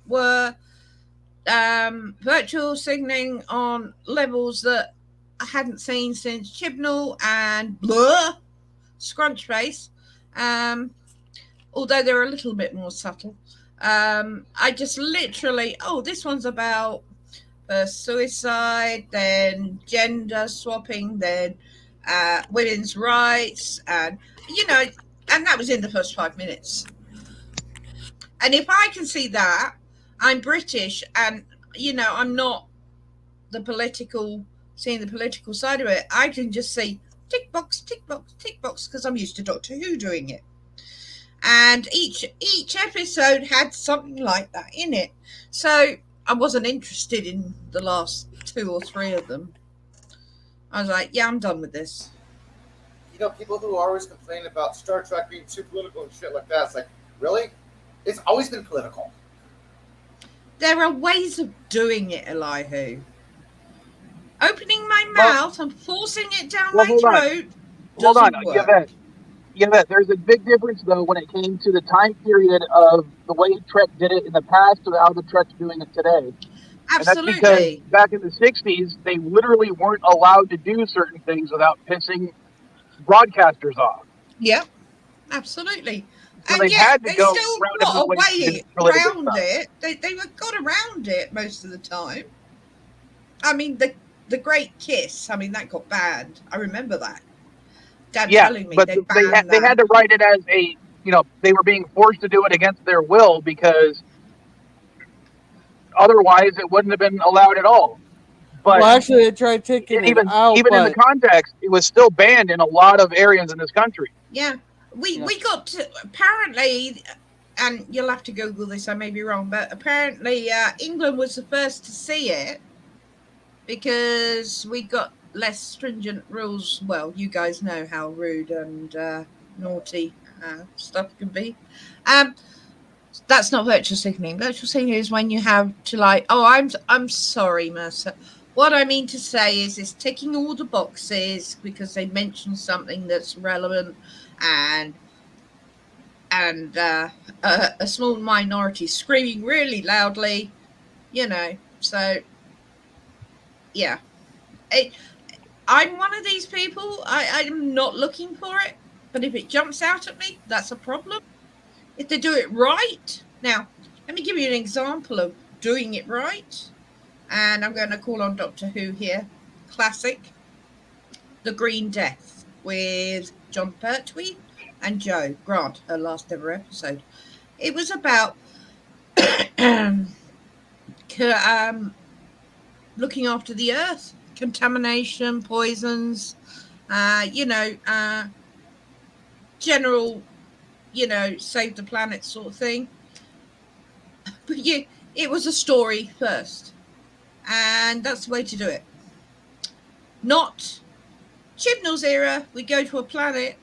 were virtual signaling on levels that I hadn't seen since Chibnall and Scrunchface. Although they're a little bit more subtle. I just literally, this one's about suicide, then gender swapping, then women's rights, and and that was in the first 5 minutes. And if I can see that, I'm British, and I'm not seeing the political side of it. I can just say tick box, tick box, tick box, because I'm used to Doctor Who doing it. And each episode had something like that in it. So I wasn't interested in the last 2 or 3 of them. I was like, yeah, I'm done with this. People who always complain about Star Trek being too political and shit like that, it's like, really? It's always been political. There are ways of doing it, Elihu. Opening my mouth and forcing it down my throat doesn't work. Yeah, there's a big difference, though, when it came to the time period of the way Trek did it in the past to how the Trek's doing it today. Absolutely. And that's because back in the 60s, they literally weren't allowed to do certain things without pissing broadcasters off. Yep, absolutely. So and they had to go still got a way around it. They got around it most of the time. I mean, the Great Kiss, that got banned. I remember that. Dad telling me but they had to write it as a they were being forced to do it against their will because otherwise it wouldn't have been allowed at all. But well, actually, they tried taking it out, even in the but context, it was still banned in a lot of areas in this country. Yeah, we got to, apparently, and you'll have to Google this. I may be wrong, but apparently England was the first to see it because we got less stringent rules. Well, you guys know how rude and naughty stuff can be. That's not virtual signaling. Virtual signaling is when you have to I'm sorry, Mercer. What I mean to say is it's ticking all the boxes because they mentioned something that's relevant and a small minority screaming really loudly, so yeah. I'm one of these people. I'm not looking for it, but if it jumps out at me, that's a problem. If they do it right. Now, let me give you an example of doing it right. And I'm going to call on Doctor Who here. Classic. The Green Death with John Pertwee and Jo Grant, her last ever episode. It was about looking after the earth, contamination, poisons, general, save the planet sort of thing. But it was a story first. And that's the way to do it. Not Chibnall's era, we go to a planet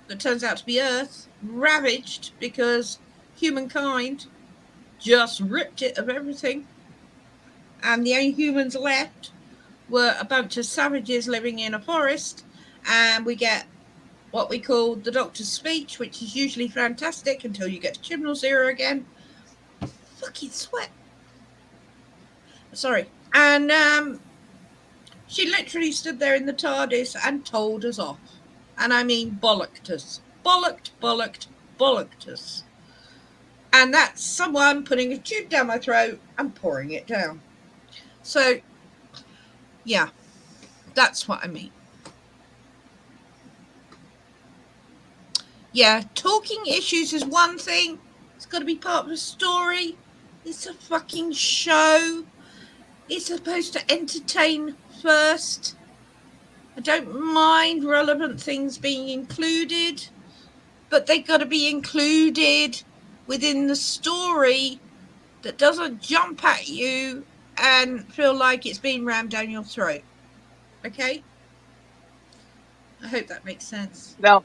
that turns out to be Earth, ravaged because humankind just ripped it of everything. And the only humans left were a bunch of savages living in a forest. And we get what we call the Doctor's speech, which is usually fantastic until you get to Chibnall's era again. Fucking sweat. Sorry. And she literally stood there in the TARDIS and told us off. And I mean bollocked us. Bollocked us. And that's someone putting a tube down my throat and pouring it down. So, yeah, that's what I mean. Yeah, talking issues is one thing. It's got to be part of the story. It's a fucking show. It's supposed to entertain first. I don't mind relevant things being included, but they've got to be included within the story that doesn't jump at you and feel like it's being rammed down your throat. Okay? I hope that makes sense. Now,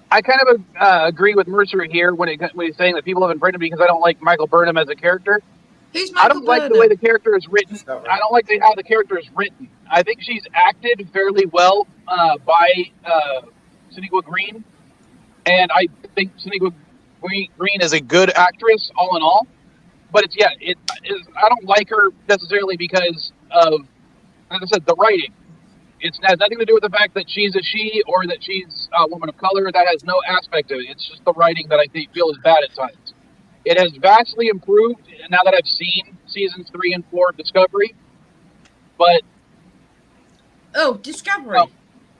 I kind of agree with Mercer here when he's saying that people haven't written because I don't like Michael Burnham as a character. Who's Michael I don't like Burnham? the way the character is written. Right. I don't like how the character is written. I think she's acted fairly well by Sonequa Green, and I think Sonequa Green is a good actress all in all. But I don't like her necessarily because of, as I said, the writing. It has nothing to do with the fact that she's a she or that she's a woman of color. That has no aspect of it. It's just the writing that I feel is bad at times. It has vastly improved now that I've seen seasons 3 and 4 of Discovery. But Discovery. Oh.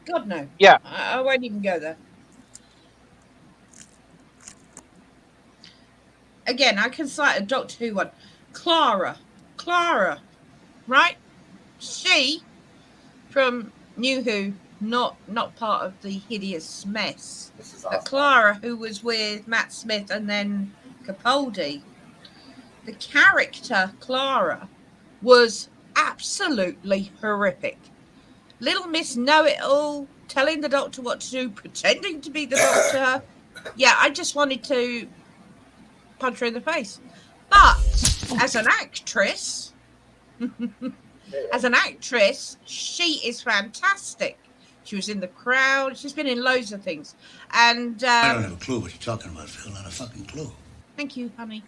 God no. Yeah. I won't even go there. Again, I can cite a Doctor Who one. Clara, right? She from New Who, not part of the hideous mess. This is awesome. Clara, who was with Matt Smith and then Capaldi. The character Clara was absolutely horrific. Little Miss Know-It-all, telling the Doctor what to do, pretending to be the Doctor. Yeah, I just wanted to punch her in the face. But as an actress, she is fantastic. She was in The Crown. She's been in loads of things. And I don't have a clue what you're talking about, Phil. Not a fucking clue. Thank you, honey.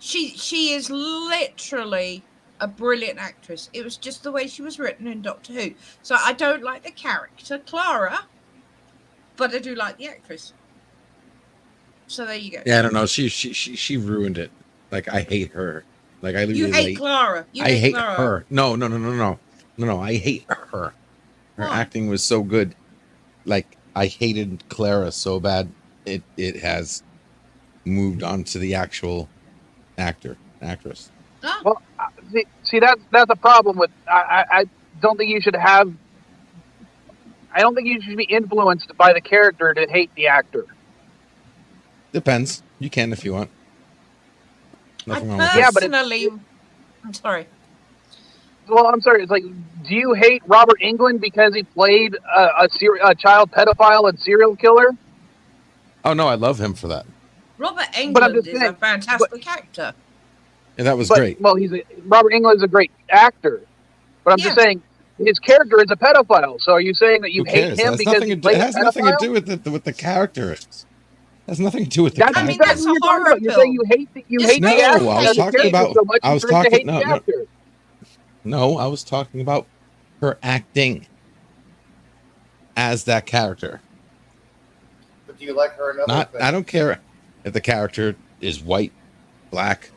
She is literally a brilliant actress. It was just the way she was written in Doctor Who. So I don't like the character Clara, but I do like the actress. So there you go. Yeah, I don't know. She ruined it. Like, I hate her. Like, I You hate Clara. I hate her. No. I hate her. Her Why? acting was so good. Like, I hated Clara so bad. it has moved on to the actual actress. Oh, Well, see that's a problem with. I don't think you should have. I don't think you should be influenced by the character to hate the actor. Depends. You can if you want. Nothing wrong with Yeah, that. but personally, I'm sorry. Well, I'm sorry. It's like, do you hate Robert Englund because he played a child pedophile and serial killer? Oh no, I love him for that. Robert But I'm Englund just is saying, a fantastic actor. And that was But great. well, Robert Englund is a great actor. But I'm just saying, his character is a pedophile. So are you saying that you Who hate cares? him because he played it a has nothing to pedophile? do with the character. It has nothing to do with the That's character. exactly what you're talking about. You're saying you hate the actor. No, I was because talking the about. character so much I you was start to talking. hate the actor. No, I was talking about her acting as that character. But do you like her enough? Not. I don't care if the character is white, black,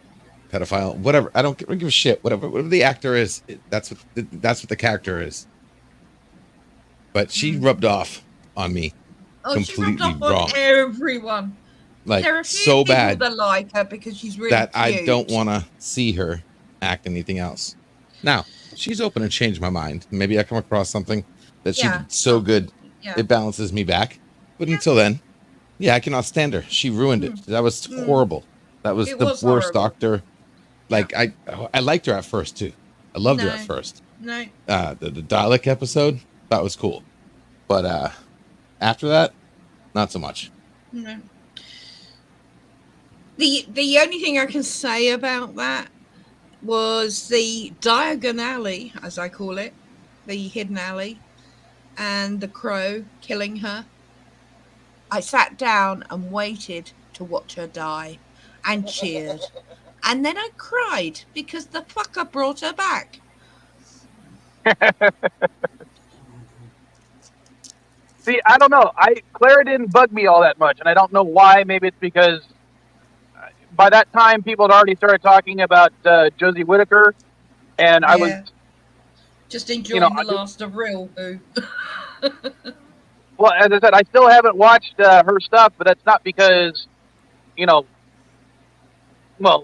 pedophile, whatever. I don't give a shit. Whatever the actor is, that's what the character is. But she rubbed off on me completely she rubbed wrong. off on everyone. Like there are a few so people bad that like her because she's really that cute. I don't want to see her act anything else. Now, she's open to change my mind. Maybe I come across something that she did so good, it balances me back. But until then, I cannot stand her. She ruined it. That was horrible. That was the worst horrible. Doctor. Like I liked her at first too. I loved her at first. No. The Dalek episode, that was cool. But after that, not so much. No. The only thing I can say about that was the diagon alley, as I call it, the hidden alley, and the crow killing her. I sat down and waited to watch her die and cheered. And then I cried because the fucker brought her back. See, I don't know. Clara didn't bug me all that much, and I don't know why. Maybe it's because by that time people had already started talking about Josie Whittaker, and I was just enjoying the last of Real Who. Well, as I said, I still haven't watched her stuff, but that's not because, well,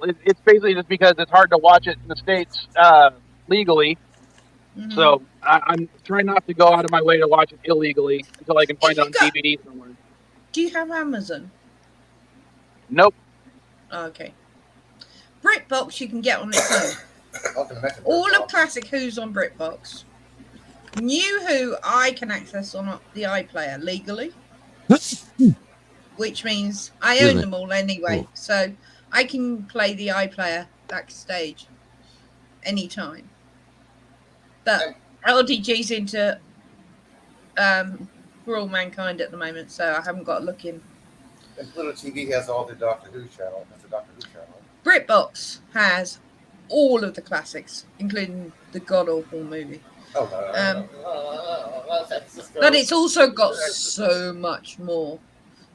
it's basically just because it's hard to watch it in the States legally. Mm-hmm. So I'm trying not to go out of my way to watch it illegally until I can find it on DVD somewhere. Do you have Amazon? Nope. Okay. BritBox you can get on its own. All of Classic Who's on BritBox. New Who I can access on the iPlayer legally, which means I own them all anyway, so I can play the iPlayer backstage anytime. But LDG's into For All Mankind at the moment, so I haven't got to look in. And Little TV has all the Doctor Who channel. That's a Doctor Who channel. BritBox has all of the classics, including the god awful movie. Oh, no. But it's also got so much more.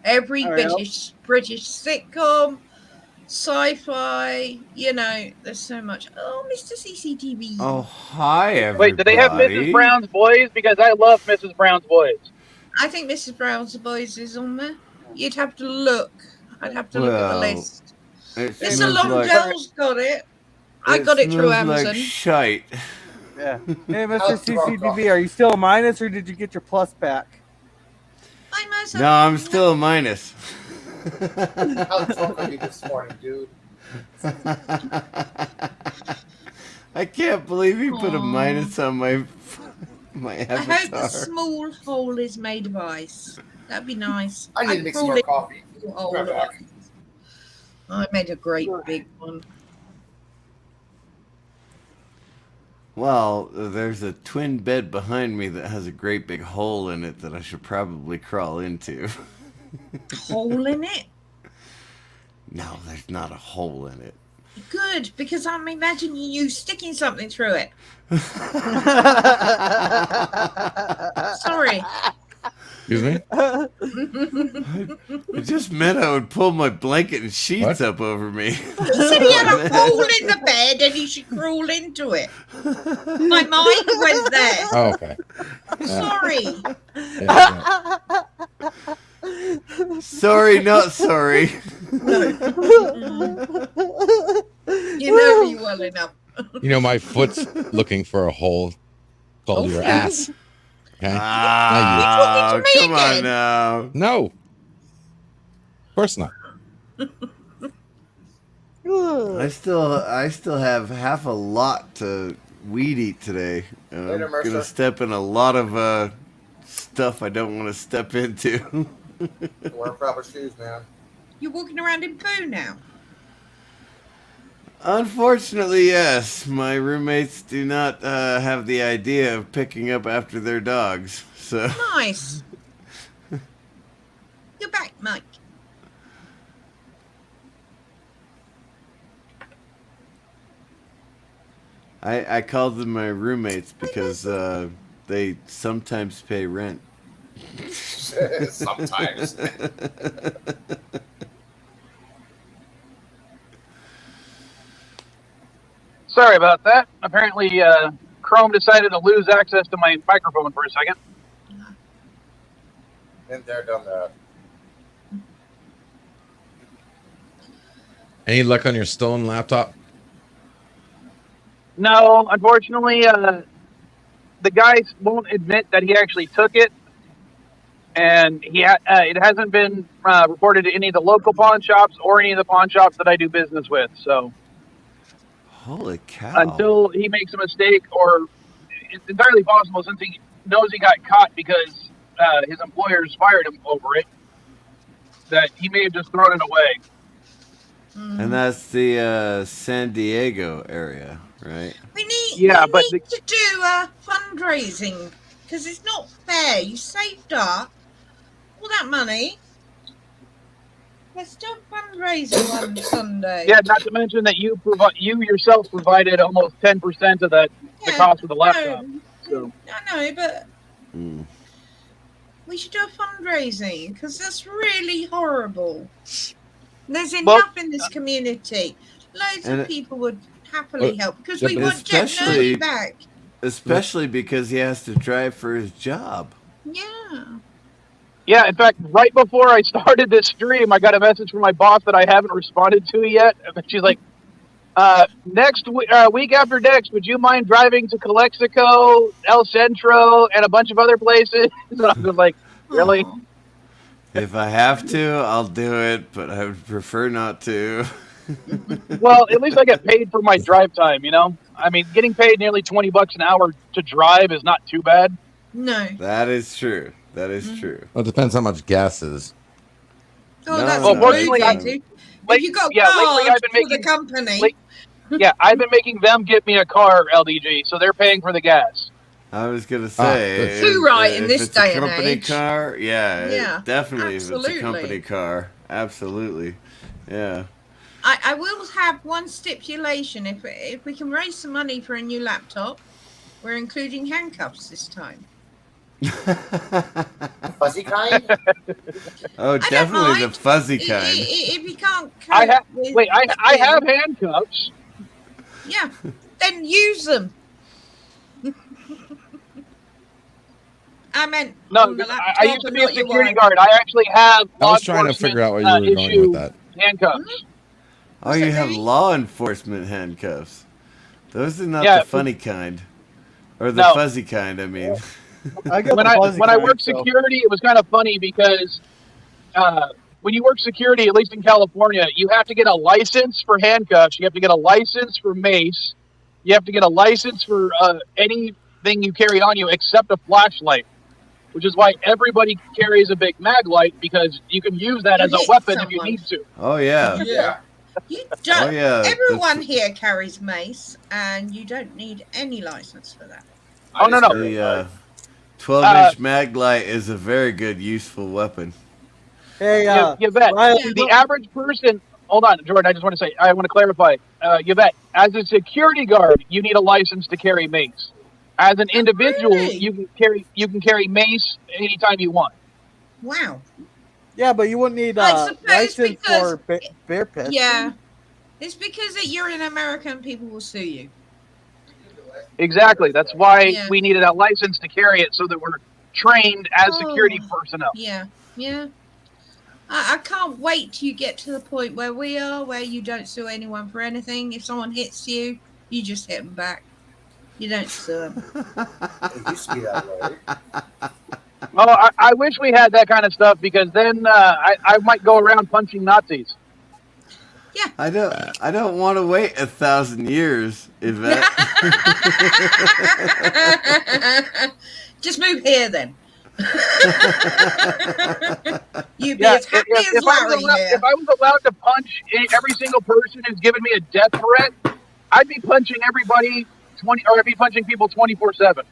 Every British sitcom, sci-fi, there's so much. Oh, Mr. CCTV. Oh, hi, everybody. Wait, do they have Mrs. Brown's Boys? Because I love Mrs. Brown's Boys. I think Mrs. Brown's Boys is on there. You'd have to look. I'd have to look at the list. It's a long girl's got it. I got it through Amazon. Like shite. Yeah. Hey, Mr. CCTV, are you still a minus or did you get your plus back? No, I'm still a minus. How drunk are you this morning, dude? I can't believe you put a minus on my avatar. I hope the small hole is made of ice. That'd be nice. I need to make some more coffee. I made a great big one. Well, there's a twin bed behind me that has a great big hole in it that I should probably crawl into. Hole in it? No, there's not a hole in it. Good, because I'm imagining you sticking something through it. Sorry. Excuse me? It just meant I would pull my blanket and sheets up over me. He said he had a hole in the bed and he should crawl into it. My mind went there. Oh, okay. Sorry. Sorry, not sorry. You know me well enough. You know, my foot's looking for a hole called your ass. Okay? Ah, me come on again? now. No. Of course not. I still have half a lot to weed eat today. And Later, I'm Mercer. gonna step in a lot of stuff I don't want to step into. Wear proper shoes, man. You're walking around in poo now. Unfortunately, yes. My roommates do not have the idea of picking up after their dogs. So Nice. You're back, Mike. I called them my roommates because they sometimes pay rent. Sometimes. Sorry about that. Apparently, Chrome decided to lose access to my microphone for a second. Been there, done that. Any luck on your stolen laptop? No, unfortunately, the guy won't admit that he actually took it, and it hasn't been reported to any of the local pawn shops or any of the pawn shops that I do business with. So, holy cow! Until he makes a mistake, or it's entirely possible since he knows he got caught because his employers fired him over it, that he may have just thrown it away. And that's the San Diego area, right? We need to do fundraising because it's not fair. You saved up all that money. Let's do a fundraiser one Sunday. Yeah, not to mention that you yourself provided almost 10% of the cost of the laptop. So. I know, but we should do a fundraising because that's really horrible. There's enough in this community. Loads of people would happily help because we want Jeff Nerdy back. Especially because he has to drive for his job. Yeah. Yeah, in fact, right before I started this stream, I got a message from my boss that I haven't responded to yet. And she's like, next week after next, would you mind driving to Calexico, El Centro, and a bunch of other places? And I was like, really? If I have to, I'll do it, but I would prefer not to. Well, at least I get paid for my drive time, you know? I mean, getting paid nearly $20 an hour to drive is not too bad. No. That is true. That is true. Well, it depends how much gas is. That's fortunately, if you got lately I've been making the company. I've been making them get me a car, LDG, so they're paying for the gas. I was gonna say, too right in this it's day a and company age. car, definitely. Absolutely. If it's a company car, absolutely, yeah. I will have one stipulation: if we can raise some money for a new laptop, we're including handcuffs this time. Fuzzy kind? Oh, definitely the fuzzy kind. If you can't, I have handcuffs. Yeah, then use them. I meant no. I used to be a security guard. I actually have. I was trying to figure out where you were going with that. Handcuffs. Oh, you have law enforcement handcuffs. Those are not the funny kind, or the fuzzy kind. I mean, when I worked security, it was kind of funny because when you work security, at least in California, you have to get a license for handcuffs. You have to get a license for mace. You have to get a license for anything you carry on you except a flashlight, which is why everybody carries a big mag light because you can use that as a weapon if you need to. Oh yeah. Yeah. You don't. Oh, yeah, Everyone here carries mace, and you don't need any license for that. Oh no. The 12-inch mag light is a very good, useful weapon. Hey, Yvette, the average person. Hold on, Jordan. I just want to say. I want to clarify. Yvette, as a security guard, you need a license to carry mace. As an individual, you can carry mace anytime you want. Wow. Yeah, but you wouldn't need a license for bear pits. Yeah, it's because that you're in America and people will sue you. Exactly. That's why we needed a license to carry it, so that we're trained as security personnel. Yeah. I can't wait till you get to the point where we are, where you don't sue anyone for anything. If someone hits you, you just hit them back. You don't sue them. It used to be that way. Well, I wish we had that kind of stuff because then I might go around punching Nazis. Yeah. I don't want to wait 1,000 years, Yvette. Just move here then. You'd be as happy as Larry here. If I was allowed to punch every single person who's given me a death threat, I'd be punching everybody I'd be punching people 24/7.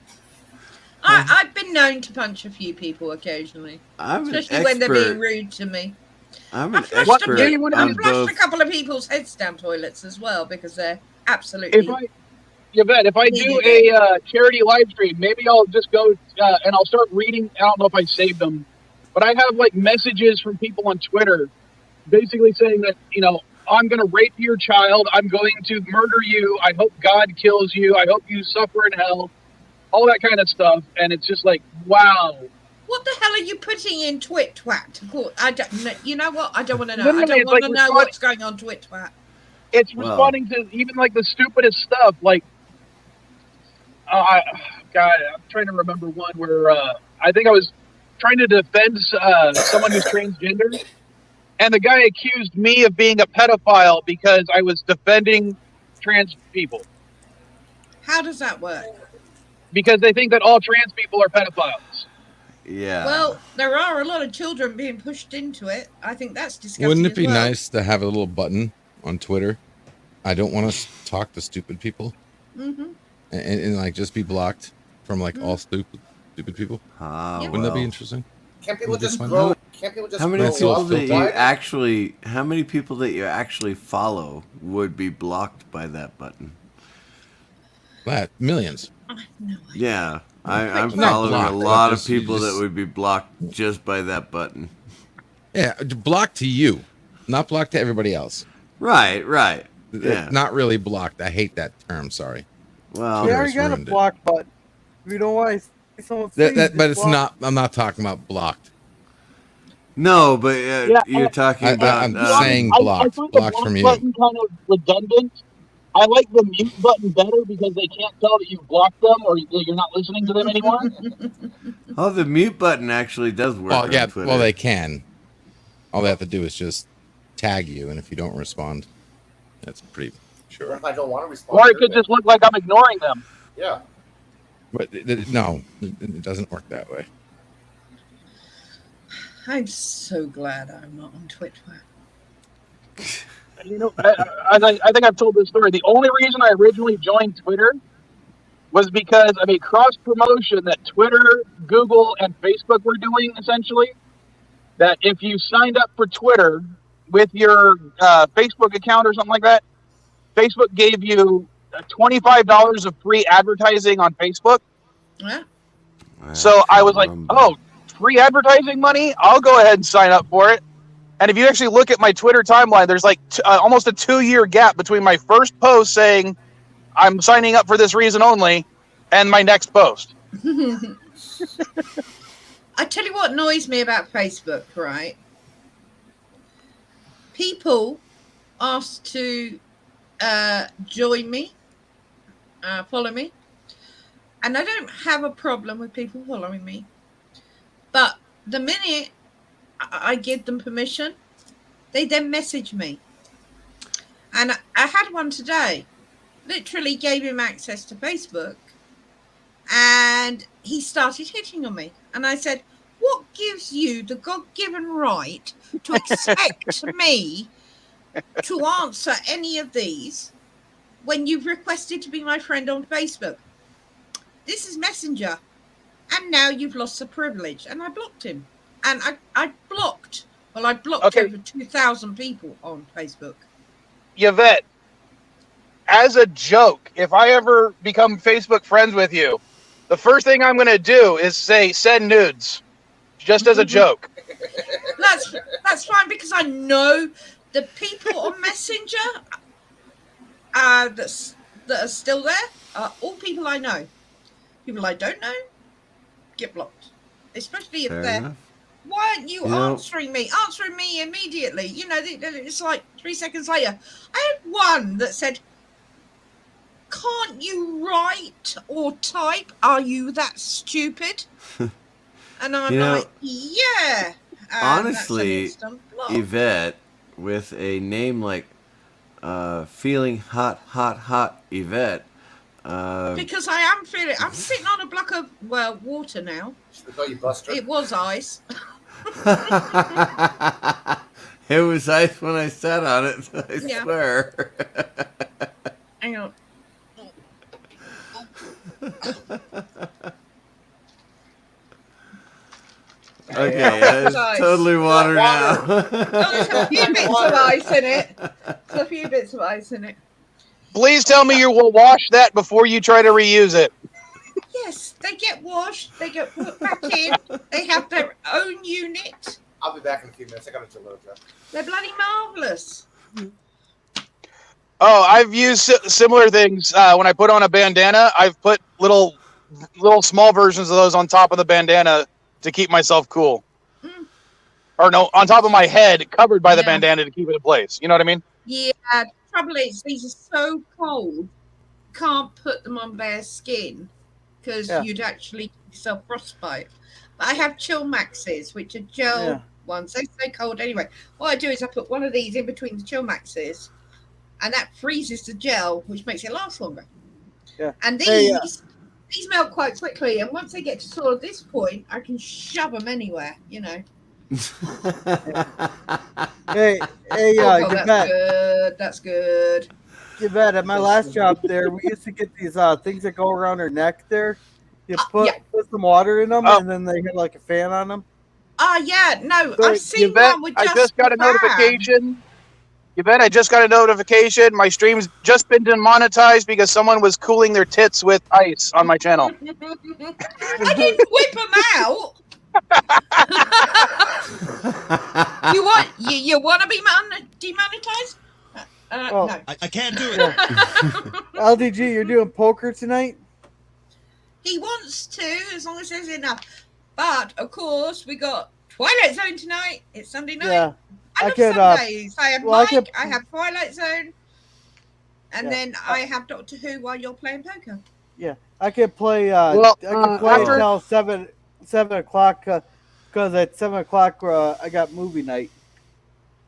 I've been known to punch a few people occasionally, especially when they're being rude to me. I'm an expert I've flushed a couple of people's heads down toilets as well because they're absolutely. If I do a charity live stream, maybe I'll just go and I'll start reading. I don't know if I saved them, but I have like messages from people on Twitter, basically saying that I'm going to rape your child. I'm going to murder you. I hope God kills you. I hope you suffer in hell. All that kind of stuff, and it's just like, wow. What the hell are you putting in Twit-Twat? You know what? I don't want to know. I don't want to know what's going on Twit-Twat. It's responding to even like the stupidest stuff. Like, God, I'm trying to remember one where I think I was trying to defend someone who's transgender, and the guy accused me of being a pedophile because I was defending trans people. How does that work? Because they think that all trans people are pedophiles. Yeah. Well, there are a lot of children being pushed into it. I think that's disgusting. Wouldn't it be nice to have a little button on Twitter? I don't want to talk to stupid people. Mm-hmm. And like just be blocked from like all stupid people. Wouldn't that be interesting? Can't people just grow? Can't people just how many grow people how many people that you actually follow would be blocked by that button? Millions. Yeah, I'm following a lot of people that would be blocked just by that button. Yeah, blocked to you, not blocked to everybody else. Right. Yeah. Not really blocked. I hate that term. Sorry. Well, you already got a block button. You know why? Someone but it's not. I'm not talking about blocked. No, but you're talking about. I'm saying blocked. Blocked from you. Button kind of redundant. I like the mute button better because they can't tell that you've blocked them or you're not listening to them anymore. Oh, the mute button actually does work. Oh, yeah. Well, they can. All they have to do is just tag you, and if you don't respond, that's pretty sure. If I don't want to respond, or it could just look like I'm ignoring them. Yeah. But no, it doesn't work that way. I'm so glad I'm not on Twitter. I think I've told this story. The only reason I originally joined Twitter was because of a cross promotion that Twitter, Google, and Facebook were doing, essentially. That if you signed up for Twitter with your Facebook account or something like that, Facebook gave you $25 of free advertising on Facebook. Yeah. So I was like, oh, free advertising money? I'll go ahead and sign up for it. And if you actually look at my Twitter timeline, there's like almost a 2-year gap between my first post saying I'm signing up for this reason only and my next post. I tell you what annoys me about Facebook, right? People ask to join me, follow me. And I don't have a problem with people following me. But the minute I give them permission, they then message me. And I had one today. Literally gave him access to Facebook. And he started hitting on me. And I said, what gives you the God-given right to expect me to answer any of these when you've requested to be my friend on Facebook? This is Messenger. And now you've lost the privilege. And I blocked him. And I blocked over 2,000 people on Facebook. Yvette, as a joke, if I ever become Facebook friends with you, the first thing I'm going to do is say, send nudes. Just as a joke. That's fine because I know the people on Messenger that are still there are all people I know. People I don't know get blocked, especially if they're Why aren't you answering me? Answering me immediately. You know, it's like 3 seconds later. I had one that said, "Can't you write or type? Are you that stupid?" And I'm like, yeah. Honestly, Yvette, with a name like Feeling Hot, Hot, Hot Yvette. Because I'm sitting on a block of, water now. It was ice. It was ice when I sat on it, I swear. Hang on. Okay, it's totally water now. There's a few bits of ice in it. There's a few bits of ice in it. Please tell me you will wash that before you try to reuse it. Yes, they get washed. They get put back in. They have their own unit. I'll be back in a few minutes. I got to load up. They're bloody marvelous. Oh, I've used similar things. When I put on a bandana, I've put little small versions of those on top of the bandana to keep myself cool. Or no, on top of my head, covered by the bandana to keep it in place. You know what I mean? Yeah, the trouble is, these are so cold, can't put them on bare skin because you'd actually give yourself frostbite. But I have chill maxes, which are gel ones. They stay cold anyway. What I do is I put one of these in between the chill maxes, and that freezes the gel, which makes it last longer. Yeah. And these melt quite quickly, and once they get to sort of this point, I can shove them anywhere, you know. Hey, that's good. Yvette, at my last job there, we used to get these things that go around her neck there. You put some water in them, and then they have like a fan on them. I've seen Yvette, one with I just got a notification. Yvette, I just got a notification. My stream's just been demonetized because someone was cooling their tits with ice on my channel. I didn't whip them out. You want to be demonetized? No, I can't do it. LDG, you're doing poker tonight? He wants to, as long as there's enough. But of course, we got Twilight Zone tonight. It's Sunday night. Yeah, I love Sundays. I have Mike. I have Twilight Zone, and then I have Doctor Who while you're playing poker. Yeah, I can play. I can play until 7 o'clock because at 7 o'clock I got movie night.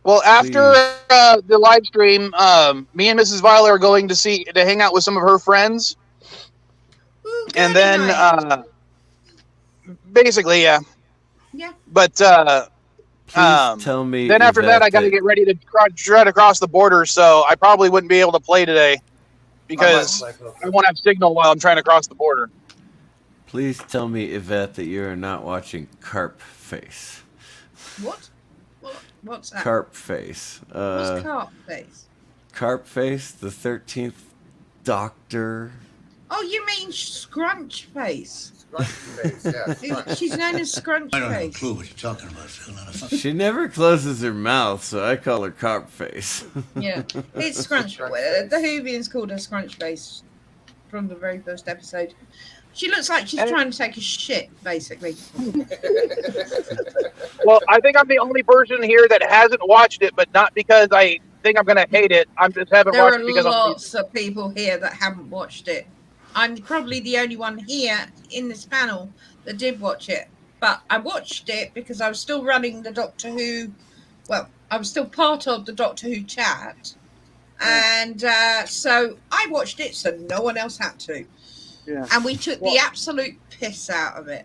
Well, after the live stream, me and Mrs. Viola are going to hang out with some of her friends. Ooh, and then basically, yeah. But tell me. Then after that, I got to get ready to try to cross the border, so I probably wouldn't be able to play today because I won't have signal while I'm trying to cross the border. Please tell me, Yvette, that you're not watching Carp Face. What? What's that? Carp Face. What's Carp Face? Carp Face, the 13th Doctor. Oh, you mean Scrunch Face? Scrunch Face, yeah. She's known as Scrunch Face. I don't have a clue what you're talking about, Phil. She never closes her mouth, so I call her Carp Face. Yeah, it's Scrunch. The Whovians called her Scrunch Face from the very first episode. She looks like she's trying to take a shit, basically. Well, I think I'm the only person here that hasn't watched it, but not because I think I'm going to hate it. I just haven't watched it because there are lots of people here that haven't watched it. I'm probably the only one here in this panel that did watch it. But I watched it because I was still running the Doctor Who. Well, I was still part of the Doctor Who chat. And so I watched it so no one else had to. Yeah. And we took the absolute piss out of it.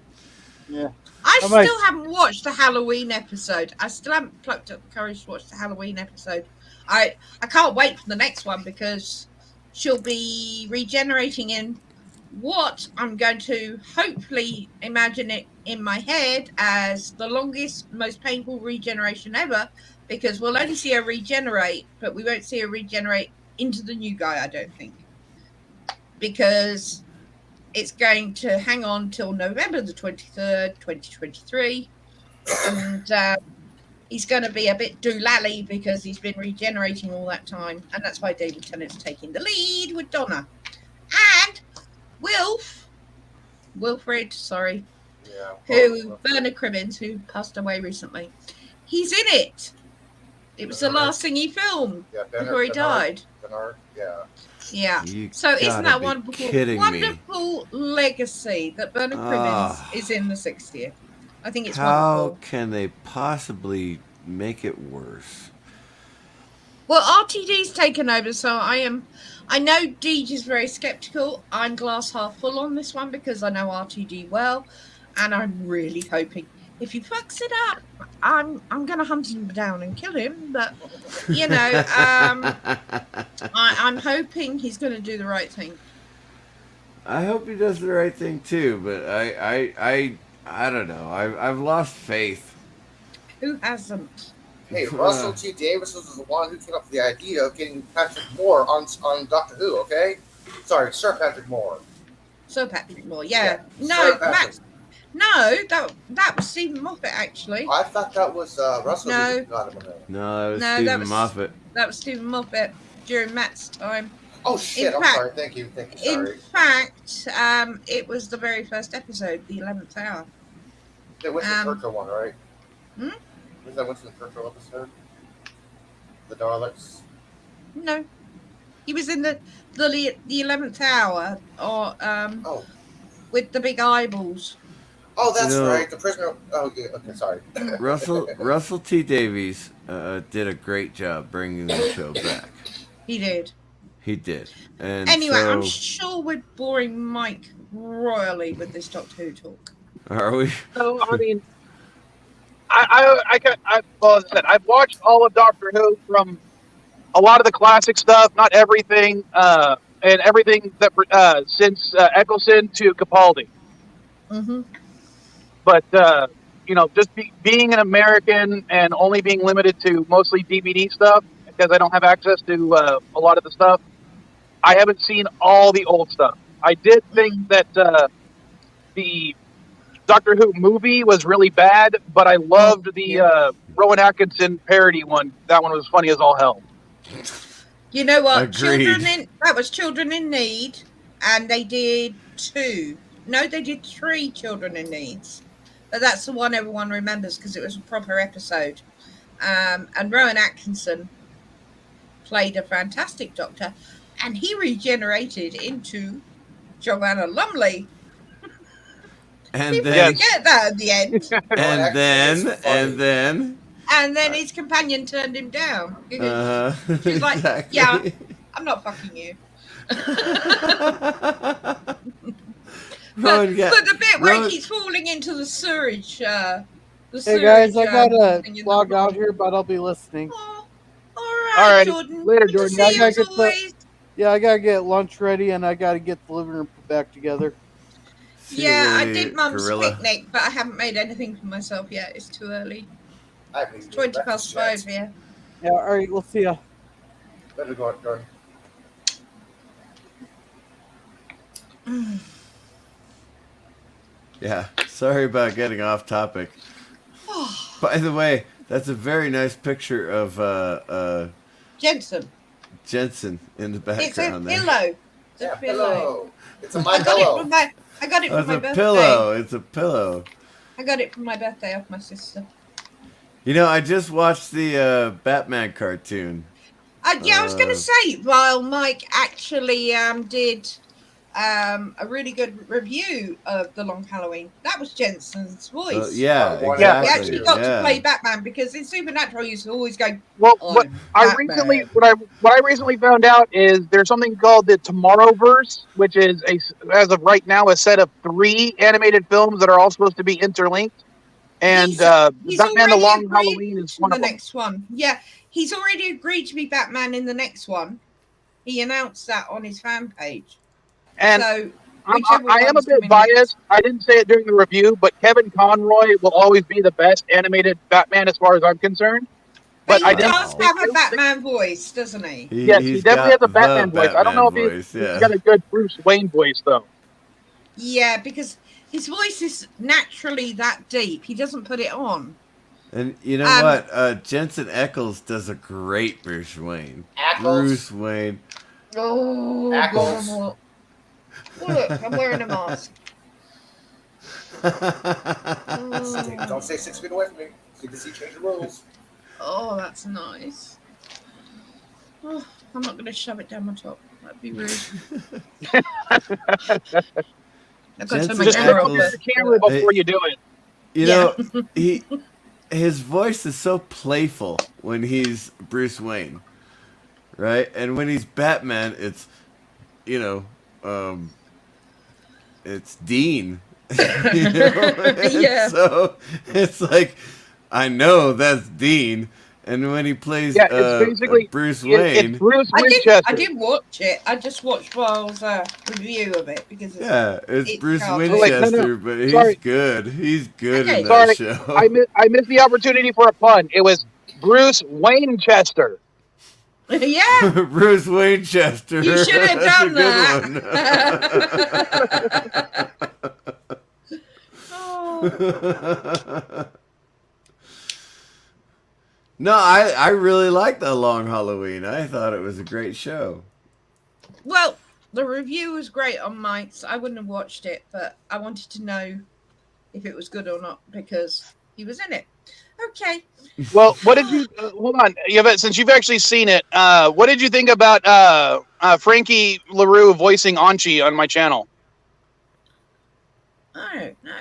Yeah. I still haven't watched the Halloween episode. I still haven't plucked up the courage to watch the Halloween episode. I can't wait for the next one because she'll be regenerating in what I'm going to hopefully imagine it in my head as the longest, most painful regeneration ever, because we'll only see her regenerate, but we won't see her regenerate into the new guy, I don't think. Because it's going to hang on till November the 23rd, 2023. And he's going to be a bit doolally because he's been regenerating all that time. And that's why David Tennant's taking the lead with Donna. And Wilfred, who Bernard Cribbins, who passed away recently. He's in it. It was the last thing he filmed before he died. Bernard, yeah. Yeah. You So isn't that gotta be wonderful? kidding me. Wonderful legacy that Bernard Cribbins is in the 60th. I think it's How wonderful. can they possibly make it worse? Well, RTD's taken over, so I know Deej is very skeptical. I'm glass half full on this one because I know RTD well, and I'm really hoping if he fucks it up, I'm gonna hunt him down and kill him. But you know, I'm hoping he's gonna do the right thing. I hope he does the right thing too, but I don't know. I've lost faith. Who hasn't? Hey, Russell T. Davis was the one who came up with the idea of getting Patrick Moore on Doctor Who, okay? Sorry, Sir Patrick Moore. Sir Patrick Moore, yeah. No, Max. No, that was Stephen Moffat, actually. I thought that was Russell who got him in there. No, that was Stephen Moffat. That was Stephen Moffat during Matt's time. Oh, shit, I'm sorry. Thank you, sorry. In fact, it was the very first episode, the 11th hour. The Winston Churchill one, right? Hmm? Was that Winston Churchill episode? The Daleks? No. He was in the 11th hour, or with the big eyeballs. Oh, that's right. The prisoner. Oh, yeah. Okay, sorry. Russell T. Davies did a great job bringing the show back. He did. He did. And anyway, so, I'm sure we're boring Mike royally with this Doctor Who talk. Are we? So, I mean, well, as I said, I've watched all of Doctor Who from a lot of the classic stuff, not everything, and everything that since Eccleston to Capaldi. Mm-hmm. But you know, just being an American and only being limited to mostly DVD stuff because I don't have access to a lot of the stuff, I haven't seen all the old stuff. I did think that the Doctor Who movie was really bad, but I loved the Rowan Atkinson parody one. That one was funny as all hell. You know what? Agreed. That was Children in Need, and they did 2. No, they did 3 Children in Needs. But that's the one everyone remembers because it was a proper episode. And Rowan Atkinson played a fantastic doctor, and he regenerated into Joanna Lumley. And People then forget that at the end. and then his companion turned him down. She was like, exactly. "Yeah, I'm not fucking you." But the bit where he's falling into the sewage. Hey guys, I gotta log out here, but I'll be listening. All right, Jordan. Later, Good to Jordan. see you as always. I gotta get lunch ready, and I gotta get the living room put back together. Yeah, I did Mum's picnic, but I haven't made anything for myself yet. It's too early. It's 5:20 here. Yeah, all right, we'll see ya. Better go, Jordan. Yeah, sorry about getting off topic. By the way, that's a very nice picture of Jensen in the background. It's a there. pillow. It's a pillow. It's a my pillow. I got it for my birthday. It's a pillow. I got it for my birthday off my sister. You know, I just watched the Batman cartoon. I was going to say, while Mike actually did a really good review of The Long Halloween, that was Jensen's voice. Yeah, exactly. He actually got to play Batman because in Supernatural, he used to always go. Well, what I recently found out is there's something called the Tomorrowverse, which is as of right now a set of 3 animated films that are all supposed to be interlinked. And Batman: The Long Halloween is one of them. Next one, yeah, he's already agreed to be Batman in the next one. He announced that on his fan page. And so, I am a bit biased. I didn't say it during the review, but Kevin Conroy will always be the best animated Batman as far as I'm concerned. But he does have a Batman voice, doesn't he? Yes, he definitely has a Batman voice. I don't know if he's got a good Bruce Wayne voice, though. Yeah, because his voice is naturally that deep. He doesn't put it on. And you know what? Jensen Ackles does a great Bruce Wayne. Bruce Wayne. Oh, Ackles. Look, I'm wearing a mask. Don't stay 6 feet away from me. CDC changed the rules. Oh, that's nice. Oh, I'm not going to shove it down my top. That'd be rude. I've got to turn my Just camera look off. at the camera before you do it. You know, his voice is so playful when he's Bruce Wayne, right? And when he's Batman, it's, you know, it's Dean. You know? Yeah. So it's like, I know that's Dean. And when he plays it's basically Bruce Wayne, it's Bruce Winchester. I did watch it. I just watched Bill's review of it because it's Bruce cartoon. Winchester, but he's good. He's good in that show. I missed the opportunity for a pun. It was Bruce Winchester. Yeah, Bruce Winchester. You should have done that. Oh. No, I really liked The Long Halloween. I thought it was a great show. Well, the review was great on Mike's. I wouldn't have watched it, but I wanted to know if it was good or not because he was in it. Okay. Well, what did you hold on? Since you've actually seen it, what did you think about Frankie LaRue voicing Anchi on my channel? I don't know.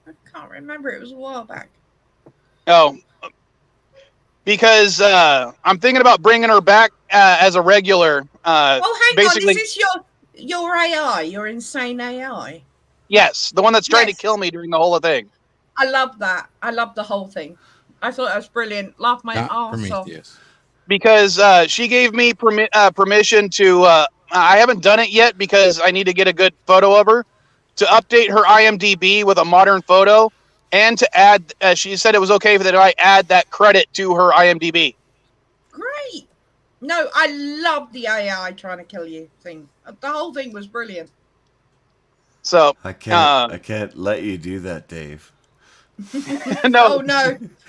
I can't remember. It was a while back. Oh, because I'm thinking about bringing her back as a regular. Hang basically, on. Is this your AI, your insane AI? Yes, the one that's trying to kill me during the whole thing. I love that. I love the whole thing. I thought that was brilliant. Laughed my ass off. Because she gave me permission to. I haven't done it yet because I need to get a good photo of her to update her IMDb with a modern photo. And to add, she said it was okay that I add that credit to her IMDb. Great. No, I love the AI trying to kill you thing. The whole thing was brilliant. So I can't let you do that, Dave. No.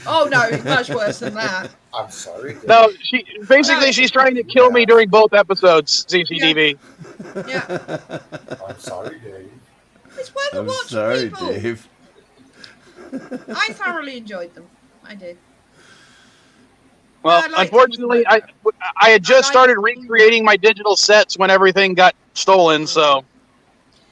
Oh no, it's much worse than that. I'm sorry. Dave. No, she's trying to kill me during both episodes. CCTV. Yeah. I'm sorry, Dave. It's worth a I'm watch, sorry, people. Dave. I thoroughly enjoyed them. I did. Well, unfortunately, I had just started recreating my digital sets when everything got stolen. So,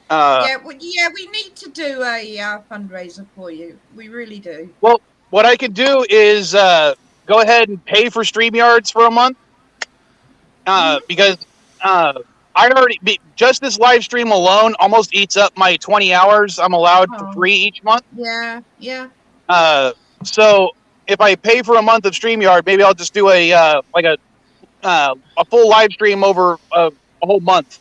we need to do a fundraiser for you. We really do. Well, what I could do is go ahead and pay for StreamYards for a month, because I already just this live stream alone almost eats up my 20 hours I'm allowed for free each month. Yeah. So if I pay for a month of StreamYard, maybe I'll just do a full live stream over a whole month,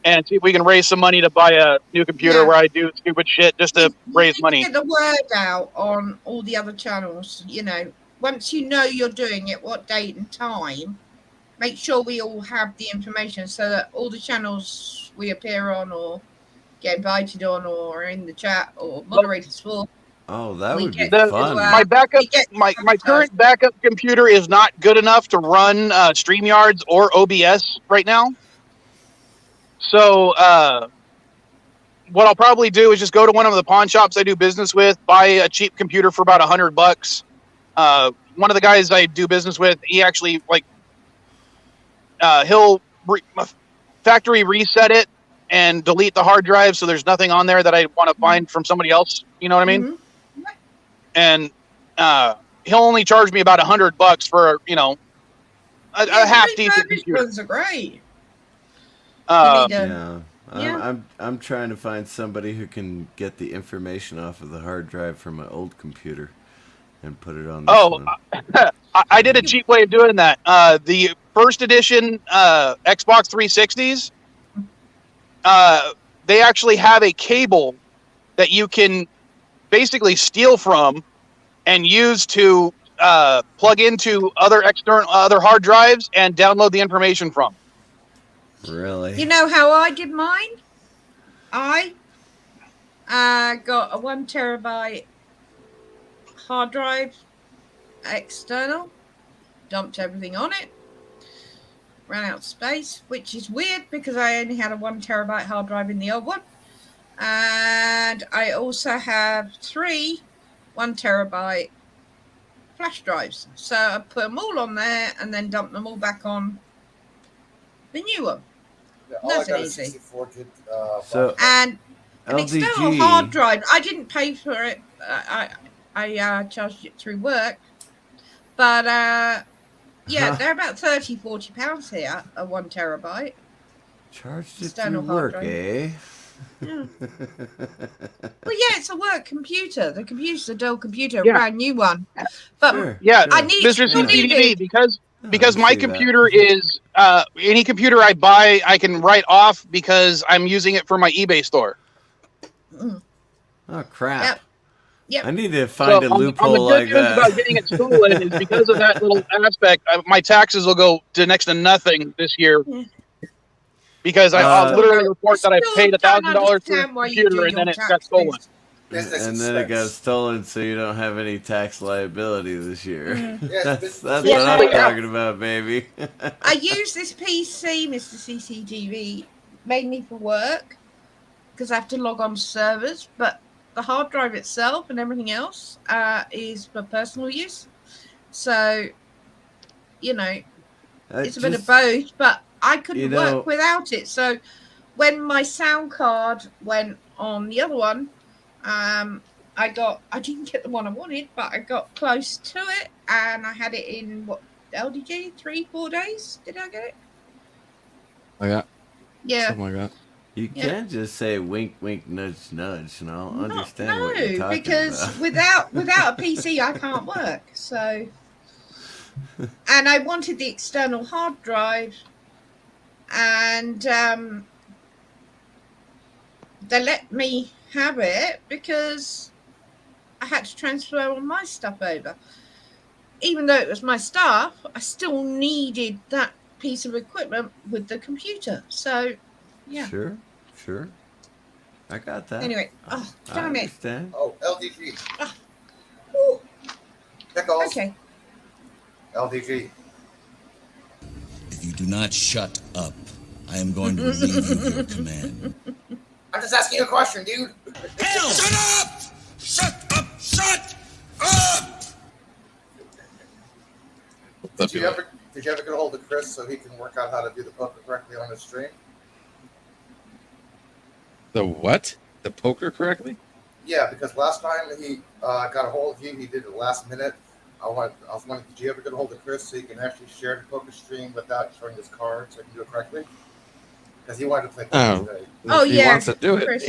and see if we can raise some money to buy a new computer where I do stupid shit just to raise money. Get the word out on all the other channels. You know, once you know you're doing it, what date and time, make sure we all have the information so that all the channels we appear on or get invited on or in the chat or moderators for. Oh, that would be fun. My backup, my current backup computer is not good enough to run StreamYards or OBS right now. So what I'll probably do is just go to one of the pawn shops I do business with, buy a cheap computer for about $100. One of the guys I do business with, he actually he'll factory reset it and delete the hard drive, so there's nothing on there that I want to find from somebody else. You know what I mean? Mm-hmm. And he'll only charge me about $100 for a half decent computer. Those are great. I'm trying to find somebody who can get the information off of the hard drive from my old computer and put it on this one. I did a cheap way of doing that. The first edition Xbox 360s, they actually have a cable that you can basically steal from and use to plug into other hard drives and download the information from. Really? You know how I did mine? I got a 1 terabyte hard drive external, dumped everything on it, ran out of space, which is weird because I only had a 1 terabyte hard drive in the old one. And I also have 3 1 terabyte flash drives. So I put them all on there and then dump them all back on the new one. Yeah, Nice and easy. 64 gig, So And an external LDG. hard drive. I didn't pay for it. I charged it through work. But they're about 30, 40 pounds here, a 1 terabyte. Charged it External through hard work, drive. eh? Yeah. Well, yeah, it's a work computer. The computer's a Dell computer, a Yeah. brand new one. But Sure, Yeah, sure. I need Mr. still need CCTV, it. because I my see that. computer is any computer I buy, I can write off because I'm using it for my eBay store. Mm. Oh crap! Yep. Yep. I need to find a on loophole the good like news that. about getting it stolen is because of that little aspect, my taxes will go to next to nothing this year. Yeah. Because I'll literally report that I paid $1,000 for the why you do computer and then your it got stolen. taxes. Business And then it got expense. stolen, so you don't have any tax liability this year. Mhm. Yes, that's but- what I'm Yeah. talking about, baby. I use this PC, Mr. CCTV, mainly for work because I have to log on to servers, but the hard drive itself and everything else is for personal use. So, it's a bit of both, but I couldn't work without it. So when my sound card went on the other one, I didn't get the one I wanted, but I got close to it and I had it in LDG 3-4 days. Did I get it? Like that. Yeah. Something like that. You can't just say wink, wink, nudge, nudge, and I'll understand No, what you're talking because about. without a PC I can't work. So, and I wanted the external hard drive, and they let me have it because I had to transfer all my stuff over. Even though it was my stuff, I still needed that piece of equipment with the computer. So, yeah. Sure. I got that. Anyway, I damn it. understand. Oh, LDG. Ooh. Pickles. Okay. LDG. If you do not shut up, I am going to relieve you of your command. I'm just asking you a question, dude. Hell! Shut up! Shut up! Shut up! Did you ever get a hold of Chris so he can work out how to do the poker correctly on his stream? The what? The poker correctly? Yeah, because last time he got a hold of you, he did it last minute. I was wondering, did you ever get a hold of Chris so he can actually share the poker stream without showing his cards so he can do it correctly? Because he wanted to play poker today. If he wants to do it. Chrissy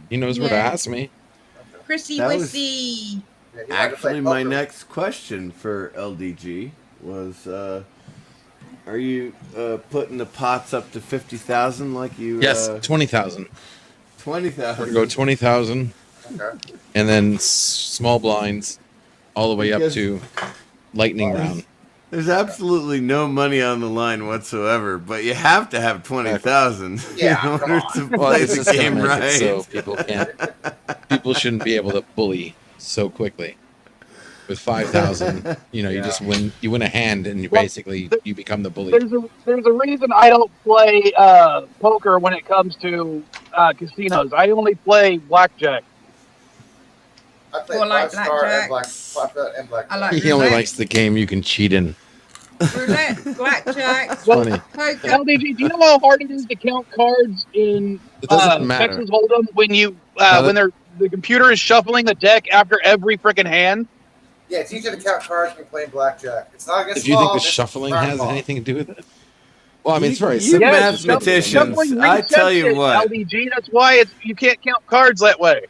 He knows where to ask me. Chrissy That with was- the Actually, my next question for LDG was, are you putting the pots up to 50,000 like you? Yes, 20,000. 20,000. We're gonna go 20,000, Okay. and then small blinds, all the way up Because- to lightning round. There's absolutely no money on the line whatsoever, but you have to have 20,000 Yeah, in come order on. to Well, play it's the just gonna game make it right. so people shouldn't be able to bully so quickly. With 5,000, you just win. You win a hand, and you you become the bully. There's a reason I don't play poker when it comes to casinos. I only play blackjack. I play Or like Black Star and blackjack. and Black. I like He only roulette. likes the game you can cheat in. Roulette, blackjack, Funny. poker. LDG, do you know how hard it is to count cards in It doesn't matter. Texas Hold'em when No, when the computer is shuffling the deck after every freaking hand? Yeah, it's easier to count cards when you're playing blackjack. It's not against If you think law, the it's shuffling frowned has upon. anything to do with it, well, I mean, it's very You simple. mathematicians, Shuffling I tell resets you it, what. LDG, that's why you can't count cards that way.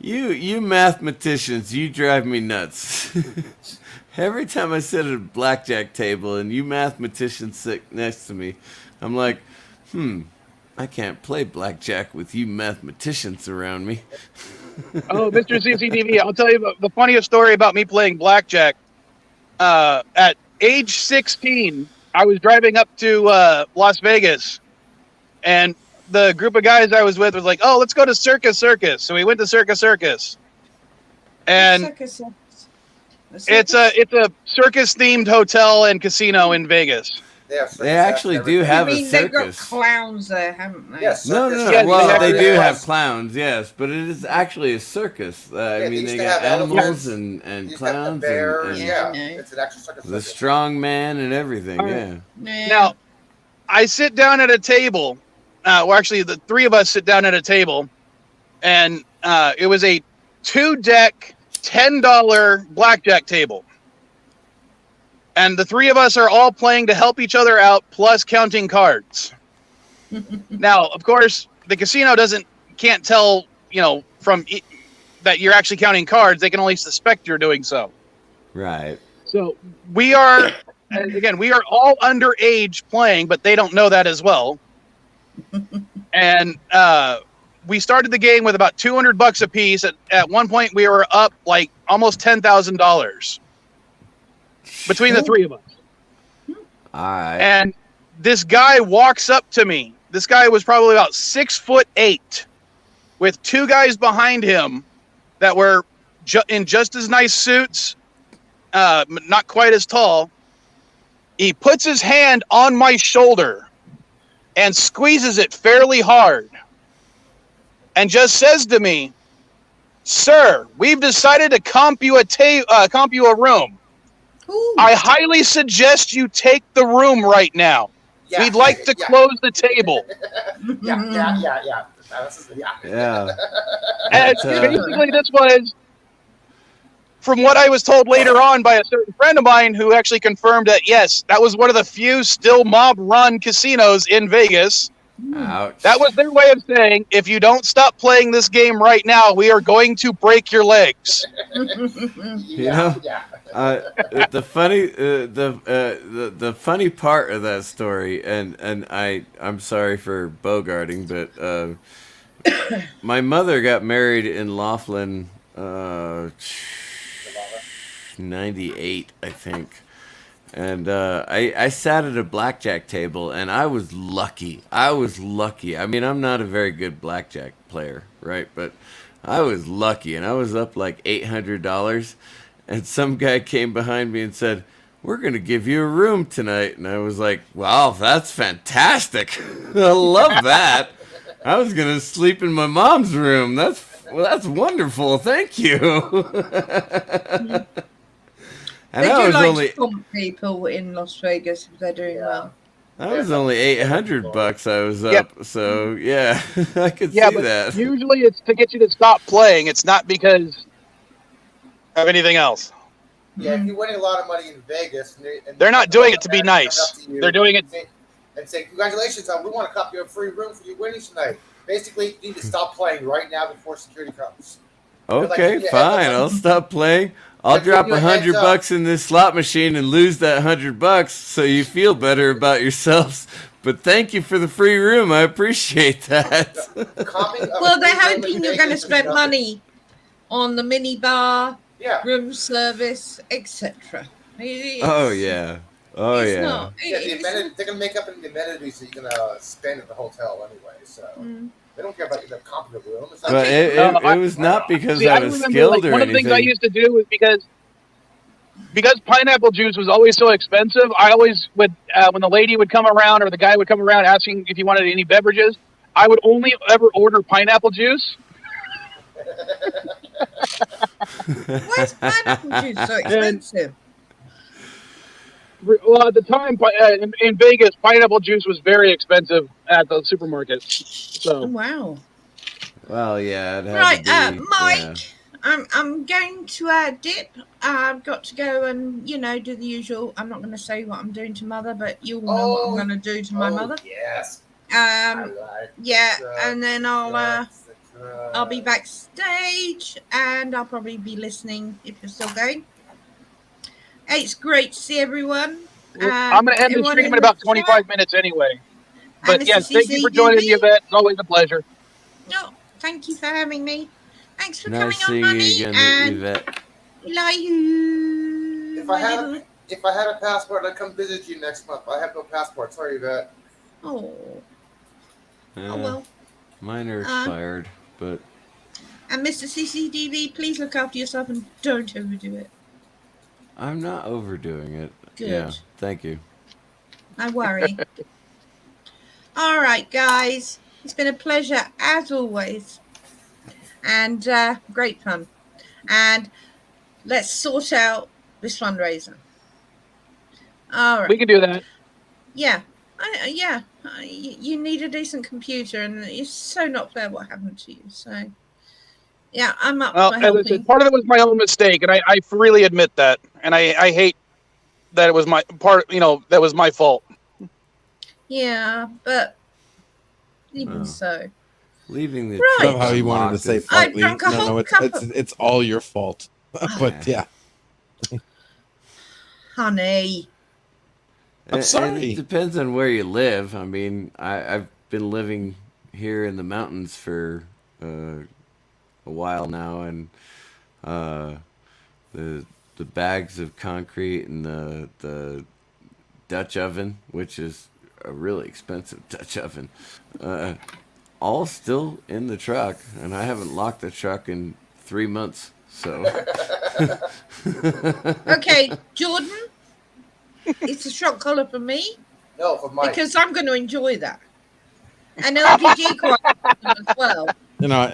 You mathematicians, you drive me nuts. Every time I sit at a blackjack table and you mathematicians sit next to me, I'm like, I can't play blackjack with you mathematicians around me. Oh, Mr. CCTV, I'll tell you the funniest story about me playing blackjack. At age 16, I was driving up to Las Vegas, and the group of guys I was with was like, "Oh, let's go to Circus Circus." So we went to Circus Circus, and it's a circus themed hotel and casino in Vegas. They actually do have a They've got circus. clowns there, haven't they? Yes. No. Yes, Well, they they have- do have clowns, yes, but it is actually a circus. I mean, they got animals and clowns bears, and Yeah, I know. it's an actual circus. the strong man and everything. Yeah. Now, I sit down at a table. Well, actually, the three of us sit down at a table, and it was a 2-deck, $10 blackjack table. And the three of us are all playing to help each other out, plus counting cards. Now, of course, the casino can't tell, from that you're actually counting cards. They can only suspect you're doing so. Right. So we are all underage playing, but they don't know that as well. And we started the game with about $200 a piece. At one point, we were up like almost $10,000 between the three of us. All right. And this guy walks up to me. This guy was probably about 6'8", with two guys behind him that were in just as nice suits, not quite as tall. He puts his hand on my shoulder and squeezes it fairly hard and just says to me, "Sir, we've decided to comp you a room. Ooh. I highly suggest you take the room right now. We'd like to close the table." Yeah. Yeah. And basically this was, from what I was told later on by a certain friend of mine who actually confirmed that, yes, that was one of the few still mob-run casinos in Vegas. Ouch. That was their way of saying, if you don't stop playing this game right now, we are going to break your legs. The funny part of that story, and I'm sorry for bogarting, but my mother got married in Laughlin, 98, I think. And I sat at a blackjack table, and I was lucky. I mean, I'm not a very good blackjack player, right? But I was lucky, and I was up like $800. And some guy came behind me and said, "We're going to give you a room tonight." And I was like, "Wow, that's fantastic. I love that. I was going to sleep in my mom's room. That's wonderful. Thank you." And They I do was like only to pump people in Las Vegas if they're doing well. that was only $800 I was up. So yeah, I could see but that. usually it's to get you to stop playing. It's not because of anything else. Yeah, if you're winning a lot of money in Vegas, and They're not doing it to be nice. They're doing it. And say, "Congratulations, we want to copy a free room for your winnings tonight." Basically, you need to stop playing right now before security comes. Okay, fine. I'll stop playing. I'll drop $100 in this slot machine and lose that $100 so you feel better about yourselves. But thank you for the free room. I appreciate that. Well, they're hoping you're going to spend money on the mini bar, room service, etc. Oh yeah. Oh it's yeah. Not, they're going to make up in the amenities that you're going to spend at the hotel anyway. So they don't care about the competent room. It's But it was not because I was skilled or one of the things I anything. used to do was because pineapple juice was always so expensive. I always would, when the lady would come around or the guy would come around asking if he wanted any beverages, I would only ever order pineapple juice. Why is pineapple juice so expensive? Well, at the time in Vegas, pineapple juice was very expensive at the supermarket. So wow. Well, yeah. It had Right, to be, Mike. I'm going to dip. I've got to go and do the usual. I'm not going to say what I'm doing to Mother, but you'll know what I'm going to do to my mother. Yes. Yeah, and then I'll be backstage, and I'll probably be listening if you're still going. It's great to see everyone. I'm going to end the stream in about 25 minutes anyway. But yes, thank you for joining the event. It's always a pleasure. No, thank you for having me. Thanks for Nice coming seeing on, you honey. again, And Yvette. love you. If I had a passport, I'd come visit you next month. I have no passport. Sorry, Yvette. Oh. Oh well. Mine are expired, but. And Mr. CCTV, please look after yourself and don't overdo it. I'm not overdoing it. Good. Yeah, thank you. I worry. All right, guys. It's been a pleasure as always. And great fun. And let's sort out this fundraiser. All right. We can do that. Yeah. You need a decent computer, and it's so not fair what happened to you. So, yeah, I'm up Well, for as I helping. said, part of it was my own mistake, and I freely admit that. And I hate that it was my part. That was my fault. Yeah, but even so. Leaving the Right. Somehow you wanted to say I partly. drank a whole No, cup it's all your fault. But yeah. Honey. I'm sorry. And it depends on where you live. I mean, I've been living here in the mountains for a while now, and the bags of concrete and the Dutch oven, which is a really expensive Dutch oven, all still in the truck, and I haven't locked the truck in 3 months. So, Okay, Jordan, it's a shock collar for me. No, for Mike. Because I'm going to enjoy that. And LPG quite as well. Now,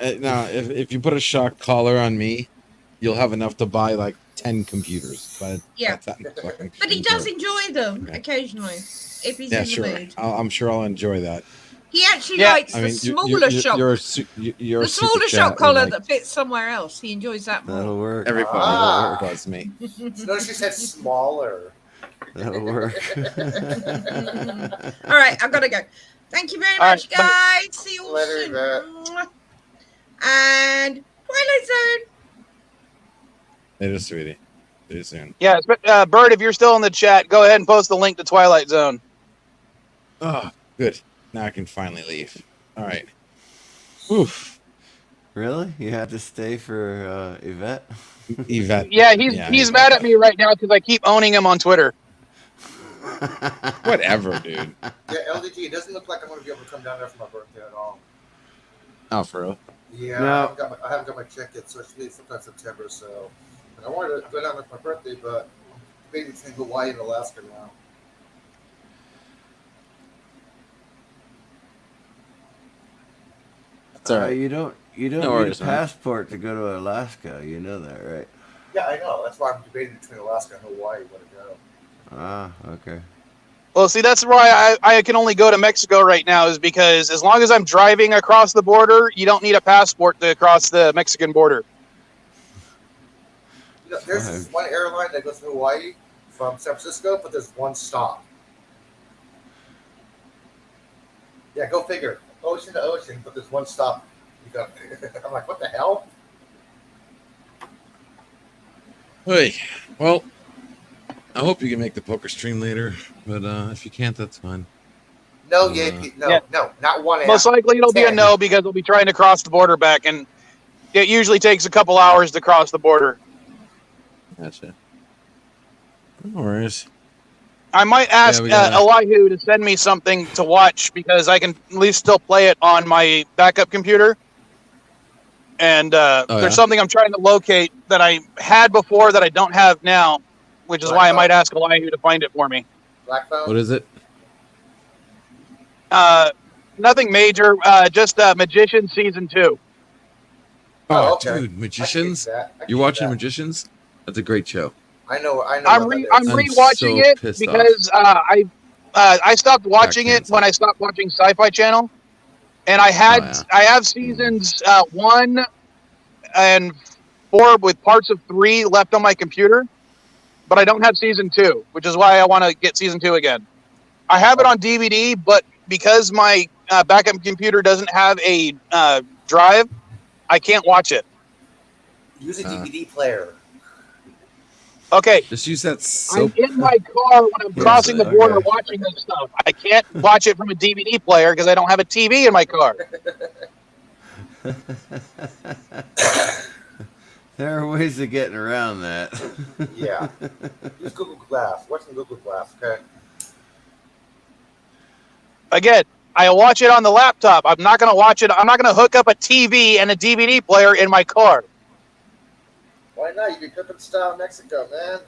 if you put a shock collar on me, you'll have enough to buy like 10 computers. But yeah, but he does enjoy them occasionally if he's in the mood. I'm sure I'll enjoy that. He actually likes the smaller shock. You're the smaller shock collar that fits somewhere else. He enjoys that more. That'll work. Everybody does me. Notice you said smaller. That'll work. All right, I've got to go. Thank you very much, guys. See you all soon. And Twilight Zone. Later, sweetie. See you soon. Yeah, Bird, if you're still in the chat, go ahead and post the link to Twilight Zone. Oh, good. Now I can finally leave. All right. Oof. Really? You had to stay for Yvette? Yvette. Yeah, he's mad at me right now because I keep owning him on Twitter. Whatever, dude. Yeah, LDG, it doesn't look like I'm going to be able to come down there for my birthday at all. Oh, for real? Yeah, No. I haven't got my check yet, so it's really sometime September. So, and I wanted to go down there for my birthday, but maybe between Hawaii and Alaska now. That's all right. You don't No need a passport to go to Alaska. You know that, right? Yeah, I know. That's why I'm debating between Alaska and Hawaii where to go. Ah, okay. Well, see, that's why I can only go to Mexico right now, is because as long as I'm driving across the border, you don't need a passport to cross the Mexican border. You know, there's this one airline that goes to Hawaii from San Francisco, but there's one stop. Yeah, go figure. Ocean to ocean, but there's one stop. I'm like, what the hell? Hey, well, I hope you can make the poker stream later, but if you can't, that's fine. No, no, not one. Most likely it'll be a no because we'll be trying to cross the border back, and it usually takes a couple hours to cross the border. Gotcha. No worries. I might ask Elihu to send me something to watch because I can at least still play it on my backup computer. And there's something I'm trying to locate that I had before that I don't have now, which is why I might ask Elihu to find it for me. Black phone? What is it? Nothing major, just Magician Season 2. Oh, dude, Magicians? You're watching Magicians? That's a great show. I know. I'm rewatching it because I stopped watching it when I stopped watching Sci-Fi Channel, and I have seasons 1 and 4 with parts of 3 left on my computer, but I don't have season 2, which is why I want to get season 2 again. I have it on DVD, but because my backup computer doesn't have a drive, I can't watch it. Use a DVD player. Okay. Just use that I'm in my car when I'm crossing the border watching this stuff. I can't watch it from a DVD player because I don't have a TV in my car. There are ways of getting around that. Yeah. Use Google Glass. Watch some Google Glass, okay? Again, I watch it on the laptop. I'm not going to watch it. I'm not going to hook up a TV and a DVD player in my car. Why not? You can cook up style in Mexico, man.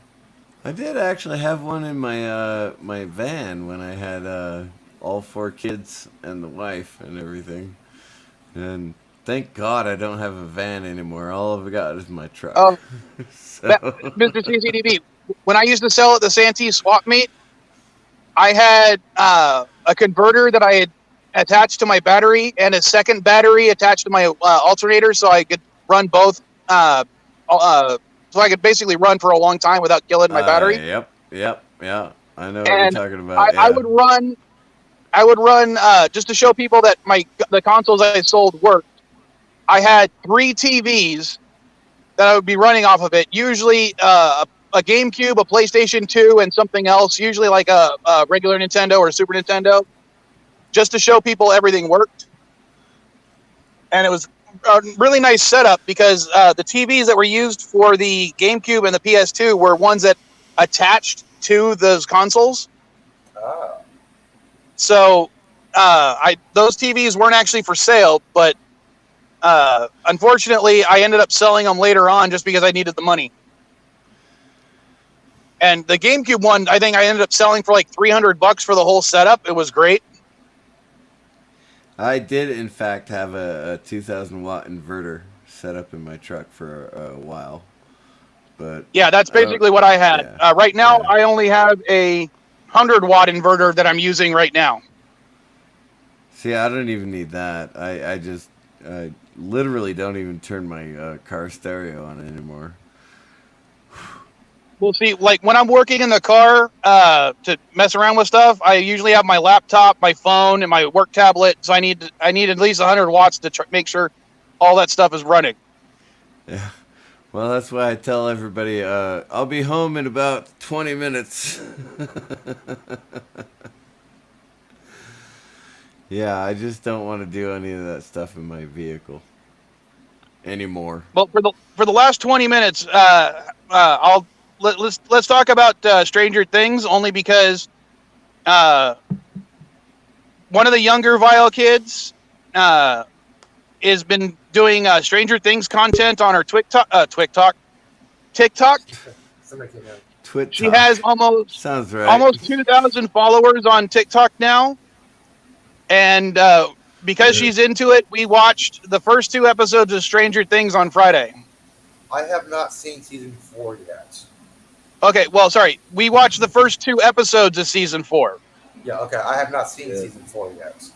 I did actually have one in my my van when I had all 4 kids and the wife and everything. And thank God I don't have a van anymore. All I've got is my truck. Oh, So Mr. CCDB, when I used to sell at the Santee swap meet, I had a converter that I had attached to my battery and a second battery attached to my alternator, so I could run both. So I could basically run for a long time without killing my battery. Yep. Yeah. I know what And you're talking about. I would run. I would run just to show people that the consoles I sold worked. I had 3 TVs that I would be running off of it. Usually a GameCube, a PlayStation 2, and something else. Usually like a regular Nintendo or Super Nintendo, just to show people everything worked. And it was a really nice setup because the TVs that were used for the GameCube and the PS2 were ones that attached to those consoles. Oh. So those TVs weren't actually for sale, but unfortunately, I ended up selling them later on just because I needed the money. And the GameCube one, I think I ended up selling for like $300 for the whole setup. It was great. I did, in fact, have a 2,000 watt inverter set up in my truck for a while. But yeah, that's basically what I had. Yeah, right now, I only have a 100-watt inverter that I'm using right now. See, I don't even need that. I literally don't even turn my car stereo on anymore. Well, see, like when I'm working in the car to mess around with stuff, I usually have my laptop, my phone, and my work tablet. So I need at least 100 watts to make sure all that stuff is running. Yeah. Well, that's why I tell everybody I'll be home in about 20 minutes. Yeah, I just don't want to do any of that stuff in my vehicle anymore. Well, for the last 20 minutes, let's talk about Stranger Things, only because one of the younger Vile kids has been doing Stranger Things content on her TikTok. She has almost 2,000 followers on TikTok now. And because she's into it, we watched the first 2 episodes of Stranger Things on Friday. I have not seen season 4 yet. Okay, well, sorry. We watched the first 2 episodes of season 4. Yeah, okay. I have not seen season 4 yet.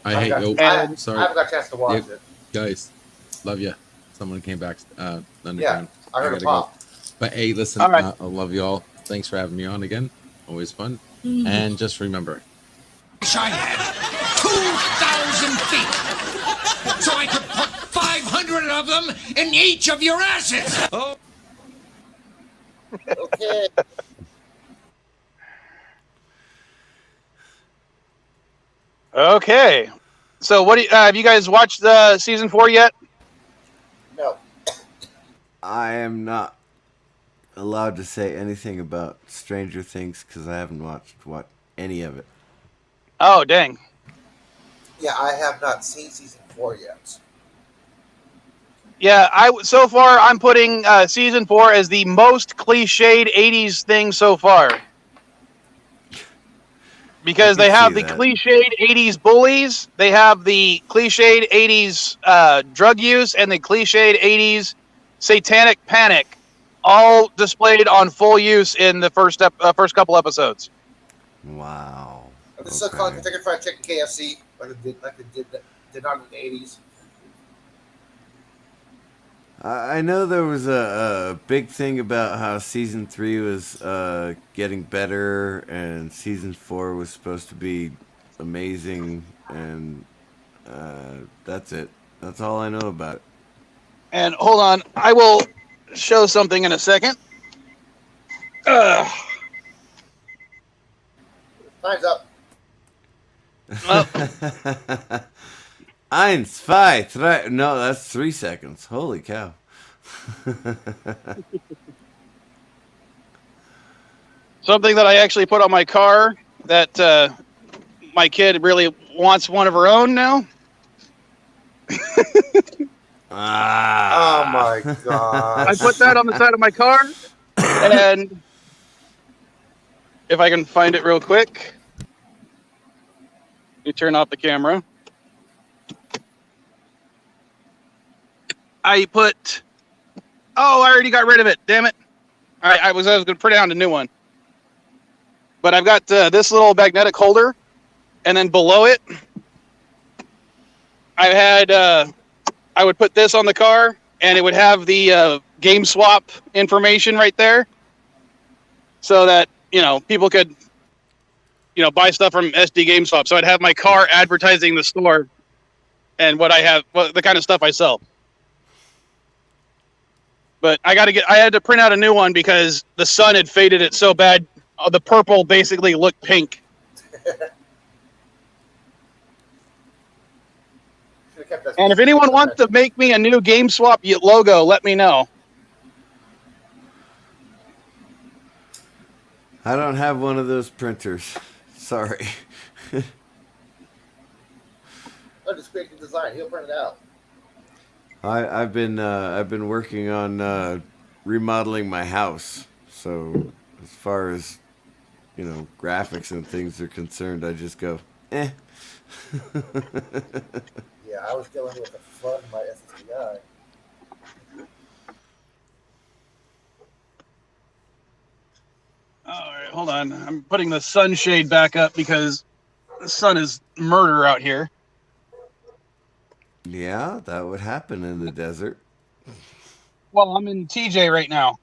I hate you. Sorry. I haven't got a chance to watch it. Guys, love you. Someone came back. Underground. Yeah, I heard a pop. Go. But hey, listen, right. I love you all. Thanks for having me on again. Always fun. And just remember, I had 2,000 feet, so I could put 500 of them in each of your asses. Oh. Okay. Okay. So, what have you guys watched season 4 yet? No. I am not allowed to say anything about Stranger Things because I haven't watched any of it. Oh, dang. Yeah, I have not seen season 4 yet. Yeah, so far I'm putting season 4 as the most cliched 80s thing so far. Because they have the cliched 80s bullies, they have the cliched 80s drug use, and the cliched 80s satanic panic, all displayed on full use in the first couple episodes. Wow. This is a Kentucky Fried Chicken KFC, like it did on in the 80s. I know there was a big thing about how season 3 was getting better and season 4 was supposed to be amazing, and that's it. That's all I know about it. And hold on, I will show something in a second. Time's up. Eins, zwei, drei. No, that's 3 seconds. Holy cow. Something that I actually put on my car that my kid really wants one of her own now. Oh my god. I put that on the side of my car. And if I can find it real quick, you turn off the camera. I put. Oh, I already got rid of it. Damn it! I was going to print out a new one, but I've got this little magnetic holder, and then below it, I had. I would put this on the car, and it would have the game swap information right there, so that people could buy stuff from SD Game Swap. So I'd have my car advertising the store and what I have, the kind of stuff I sell. But I had to print out a new one because the sun had faded it so bad. The purple basically looked pink. And if anyone wants to make me a new Game Swap logo, let me know. I don't have one of those printers. Sorry. Oh, just create the design. He'll print it out. I've been working on remodeling my house. So as far as graphics and things are concerned, I just go eh. Yeah, I was dealing with a flood in my SSDI. All right, hold on. I'm putting the sunshade back up because the sun is murder out here. Yeah, that would happen in the desert. Well, I'm in TJ right now.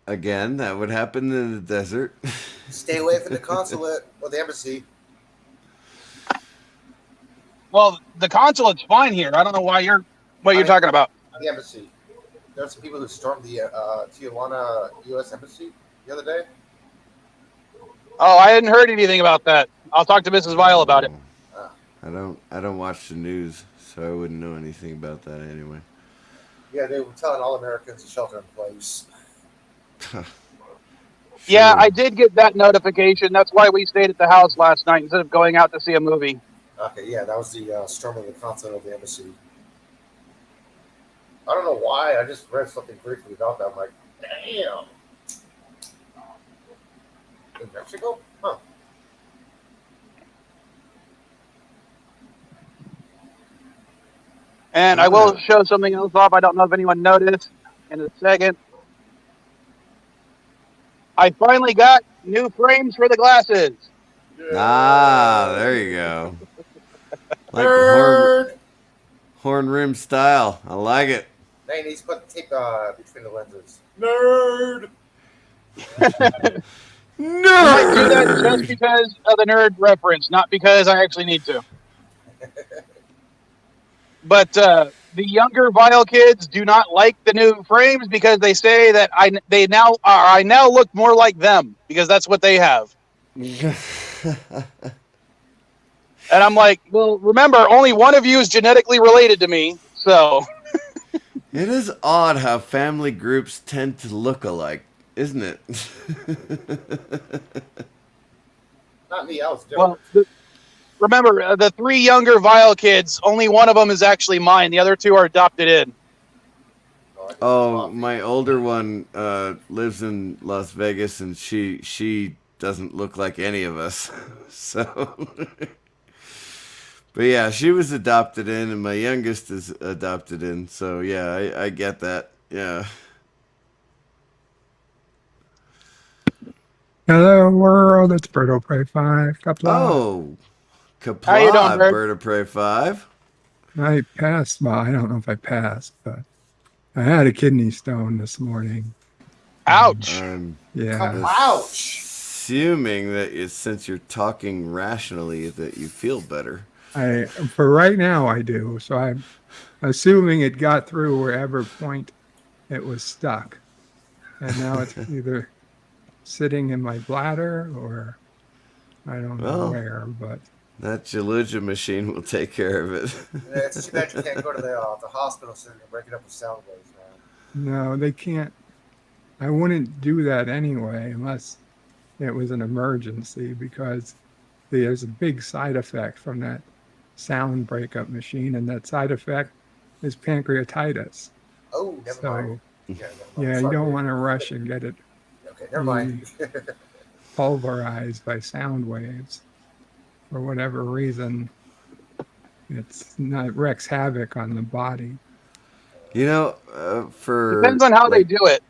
Again, that would happen in the desert. Stay away from the consulate or the embassy. Well, the consulate's fine here. I don't know what you're talking about. The embassy. There were some people who stormed the Tijuana U.S. embassy the other day. Oh, I hadn't heard anything about that. I'll talk to Mrs. Vile about it. I don't watch the news, so I wouldn't know anything about that anyway. Yeah, they were telling all Americans to shelter in place. Sure. Yeah, I did get that notification. That's why we stayed at the house last night instead of going out to see a movie. Okay, yeah, that was the storming of the consulate of the embassy. I don't know why. I just read something briefly about that. I'm like, damn. In Mexico? Huh. And I will show something else off. I don't know if anyone noticed in a second. I finally got new frames for the glasses. Ah, there you go. Like horn rim style. I like it. Now he needs to put tape between the lenses. Nerd. Nerd. I might do that just because of the nerd reference, not because I actually need to. But the younger Vile kids do not like the new frames because they say that I now look more like them because that's what they have. And I'm like, well, remember, only one of you is genetically related to me, so. It is odd how family groups tend to look alike, isn't it? Not me, I was different. Well, remember, the three younger Vile kids, only one of them is actually mine. The other two are adopted in. Oh, my older one lives in Las Vegas, and she doesn't look like any of us. So, but yeah, she was adopted in, and my youngest is adopted in. So yeah, I get that. Yeah. Hello world, it's Bird of Prey 5. Oh, Kapla, how you doing, Bird of Prey 5. I passed, well, I don't know if I passed, but I had a kidney stone this morning. Ouch. Yeah. Ouch. Assuming that since you're talking rationally that you feel better. For right now I do, so I'm assuming it got through wherever point it was stuck. And now it's either sitting in my bladder or I don't know where, but that Jaluja machine will take care of it. Yeah, it's too bad you can't go to the hospital soon and break it up with sound waves, man. no, they can't. I wouldn't do that anyway unless it was an emergency because there's a big side effect from that sound breakup machine, and that side effect is pancreatitis. Oh, never mind. Yeah, you don't want to rush and get it Okay, never mind. pulverized by sound waves. For whatever reason, it wreaks havoc on the body. You know, Depends on how they do it.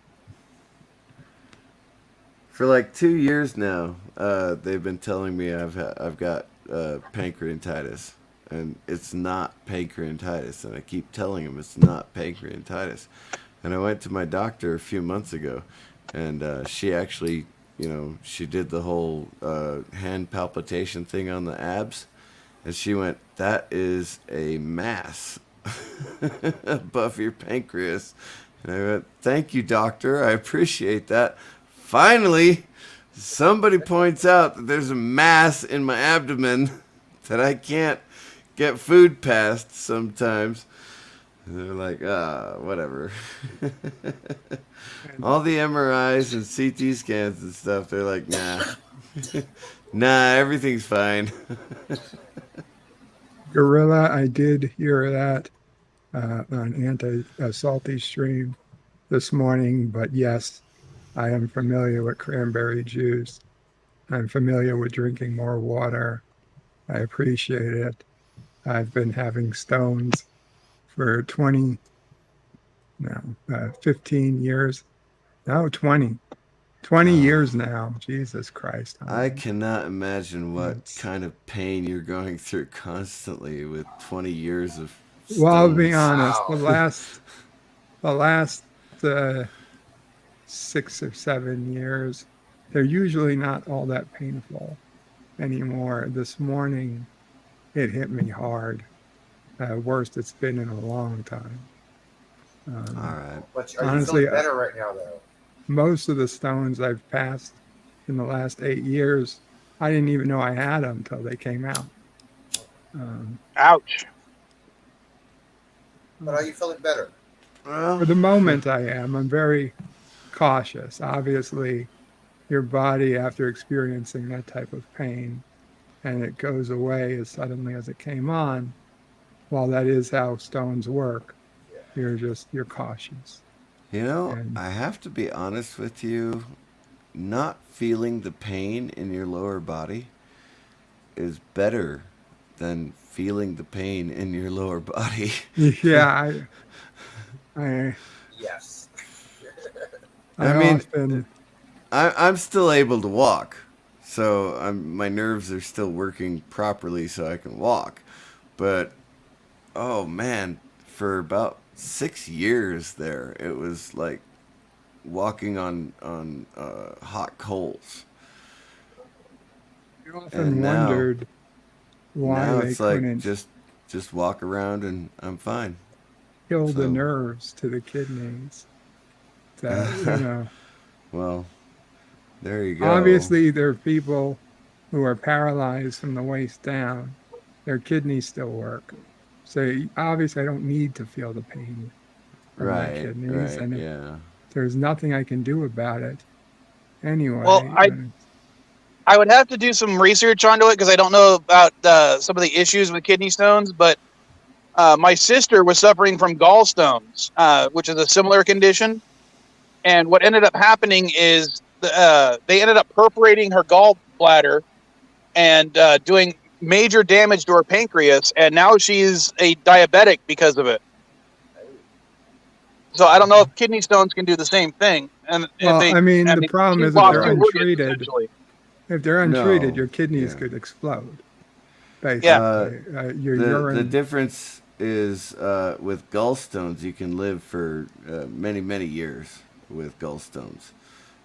For like 2 years now, they've been telling me I've got pancreatitis, and it's not pancreatitis, and I keep telling them it's not pancreatitis. And I went to my doctor a few months ago, and she actually, she did the whole hand palpitation thing on the abs, and she went, "That is a mass above your pancreas." And I went, "Thank you, doctor. I appreciate that." Finally, somebody points out that there's a mass in my abdomen that I can't get food past sometimes. And they're like, whatever. All the MRIs and CT scans and stuff, they're like, nah. Nah, everything's fine. Gorilla, I did hear that on Salty Stream this morning, but yes, I am familiar with cranberry juice. I'm familiar with drinking more water. I appreciate it. I've been having stones for 15 years. No, 20 years now. Jesus Christ. I cannot imagine what kind of pain you're going through constantly with 20 years of stones. Well, I'll be honest. The last 6 or 7 years, they're usually not all that painful anymore. This morning, it hit me hard. Worst it's been in a long time. All right. But are you feeling better right now, though? Most of the stones I've passed in the last 8 years, I didn't even know I had them until they came out. Ouch. But are you feeling better? For the moment, I am. I'm very cautious. Obviously, your body, after experiencing that type of pain, and it goes away as suddenly as it came on, while that is how stones work, you're cautious. I have to be honest with you, not feeling the pain in your lower body is better than feeling the pain in your lower body. Yeah, yes. I'm still able to walk, so my nerves are still working properly so I can walk. But, oh man, for about 6 years there, it was like walking on hot coals. I often wondered why now they it's like couldn't just walk around and I'm fine. kill the nerves to the kidneys. That, Well, there you go. Obviously, there are people who are paralyzed from the waist down. Their kidneys still work. So obviously, I don't need to feel the pain from my kidneys. And there's nothing I can do about it. Anyway. Well, I would have to do some research onto it because I don't know about some of the issues with kidney stones. But my sister was suffering from gallstones, which is a similar condition. And what ended up happening is they ended up perforating her gallbladder and doing major damage to her pancreas. And now she's a diabetic because of it. So I don't know if kidney stones can do the same thing. And the problem is if they're untreated. If they're untreated, your kidneys could explode. Basically, the difference is with gallstones, you can live for many, many years with gallstones,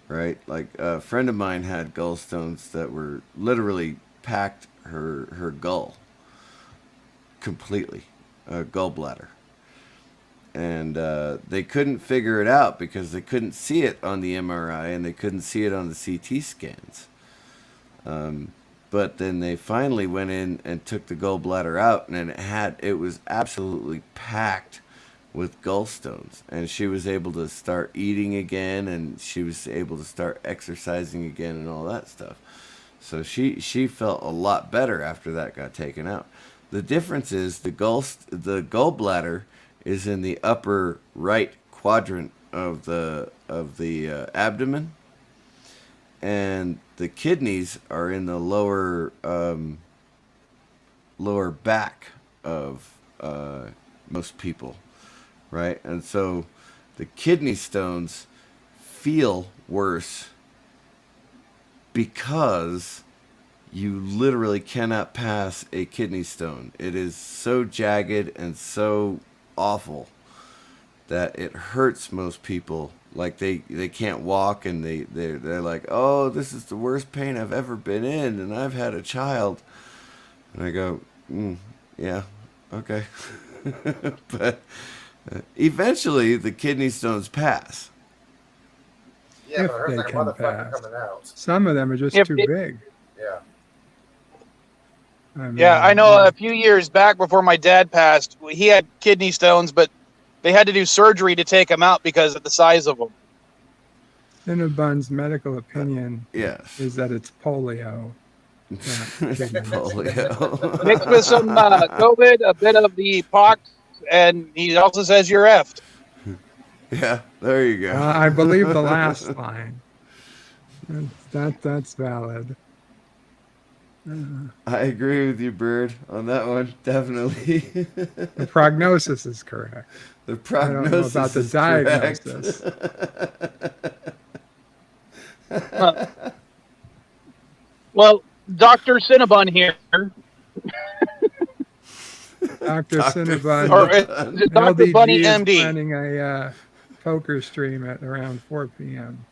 right? Like a friend of mine had gallstones that were literally packed her gull completely, gallbladder. And they couldn't figure it out because they couldn't see it on the MRI and they couldn't see it on the CT scans. But then they finally went in and took the gallbladder out, and it was absolutely packed with gallstones. And she was able to start eating again, and she was able to start exercising again, and all that stuff. So she felt a lot better after that got taken out. The difference is the gallbladder is in the upper right quadrant of the abdomen, and the kidneys are in the lower back of most people, right? And so the kidney stones feel worse because you literally cannot pass a kidney stone. It is so jagged and so awful that it hurts most people. Like they can't walk, and they're like, oh, this is the worst pain I've ever been in, and I've had a child. And I go, yeah, okay. But eventually the kidney stones pass. Yeah, If but I heard they that can motherfucker pass. coming out. Some of them are just too big. Yeah. I mean, Yeah, I know a few years back before my dad passed, he had kidney stones, but they had to do surgery to take them out because of the size of them. Cinnabon's medical opinion Yes. is that it's polio. It's polio. Mixed with some COVID, a bit of the pox, and he also says you're effed. Yeah, there you go. I believe the last line. That's valid. I agree with you, Bird, on that one. Definitely. The prognosis is correct. The prognosis I don't know about the is diagnosis. Well, Dr. Cinnabon here. Dr. Cinnabon. Or is it Dr. LDG Bunny is MD? planning a poker stream at around 4 p.m.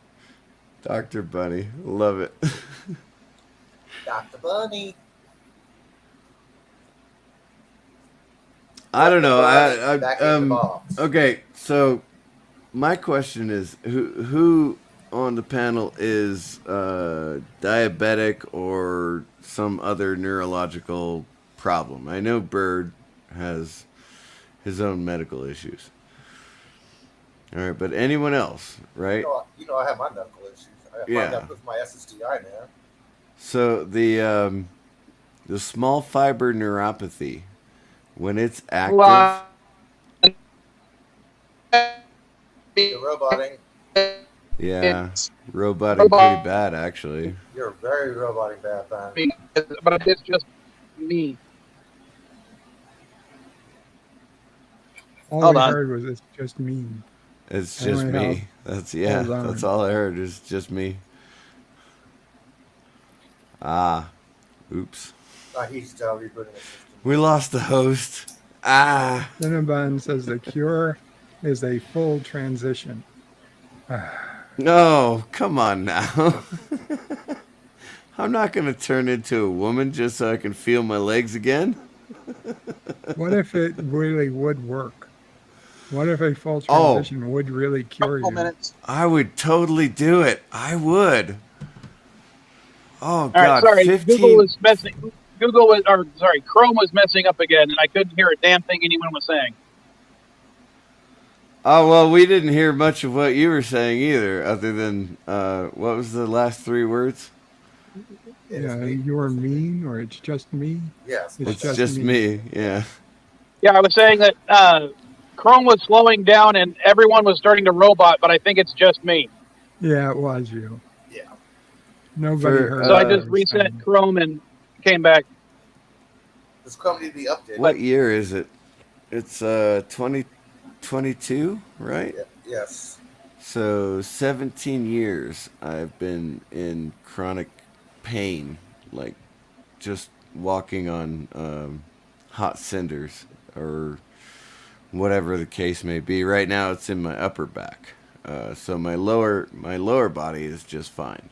Dr. Bunny. Love it. Dr. Bunny. I don't know. Back in the box. Okay, so my question is, who on the panel is diabetic or some other neurological problem? I know Bird has his own medical issues. All right, but anyone else, right? You know I have my medical issues. I find out with my SSDI now. So the small fiber neuropathy, when it's active, You're roboting. yeah, roboting pretty bad actually. You're very roboting bad, man. But it's just me. All Hold we on. heard was it's just me. It's just me. That's all I heard is just me. Oops. He's rebooting the system. We lost the host. Cinnabon says the cure is a full transition. No, come on now. I'm not going to turn into a woman just so I can feel my legs again. What if it really would work? What if a full transition would really cure you? I would totally do it. I would. Oh, All God. right, sorry. 15... Google was messing. Chrome was messing up again, and I couldn't hear a damn thing anyone was saying. Oh, well, we didn't hear much of what you were saying either, other than, what was the last 3 words? You're mean, or it's just me? Yes. It's just me, yeah. Yeah, I was saying that Chrome was slowing down and everyone was starting to robot, but I think it's just me. Yeah, it was you. Yeah. Nobody heard. So I just reset Chrome and came back. This Chrome need to be updated. What year is it? It's 2022, right? Yeah. Yes. So 17 years I've been in chronic pain, like just walking on hot cinders or whatever the case may be. Right now it's in my upper back, so my lower body is just fine.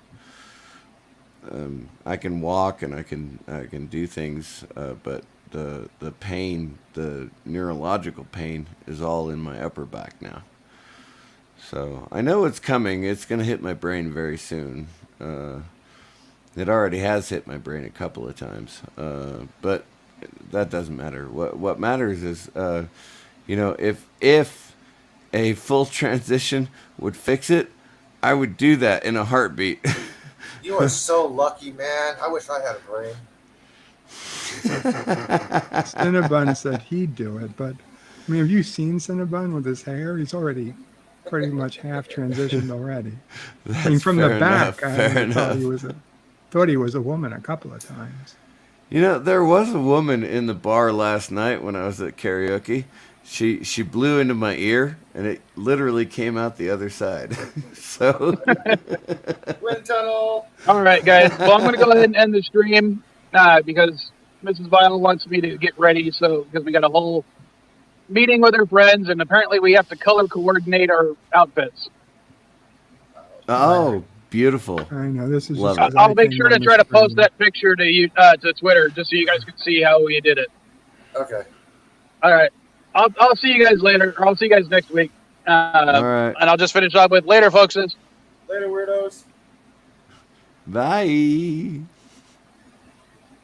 I can walk and I can do things, but the pain, the neurological pain, is all in my upper back now. So I know it's coming. It's going to hit my brain very soon. It already has hit my brain a couple of times, but that doesn't matter. What matters is, if a full transition would fix it, I would do that in a heartbeat. You are so lucky, man. I wish I had a brain. Cinnabon said he'd do it, but I mean, have you seen Cinnabon with his hair? He's already pretty much half transitioned already. That's I mean, from the fair back, enough, I fair thought enough. thought he was a woman a couple of times. You know, there was a woman in the bar last night when I was at karaoke. She blew into my ear, and it literally came out the other side. So, Wind tunnel. All right, guys. Well, I'm going to go ahead and end the stream because Mrs. Vile wants me to get ready. So, because we got a whole meeting with her friends, and apparently we have to color coordinate our outfits. oh, beautiful. I know this is. Love just it. 'cause I I'll make came sure on to the try to post screen. that picture to Twitter just so you guys can see how we did it. Okay. All right. I'll see you guys later. Or I'll see you guys next week. All right. And I'll just finish up with later, folks. Later, weirdos. Bye.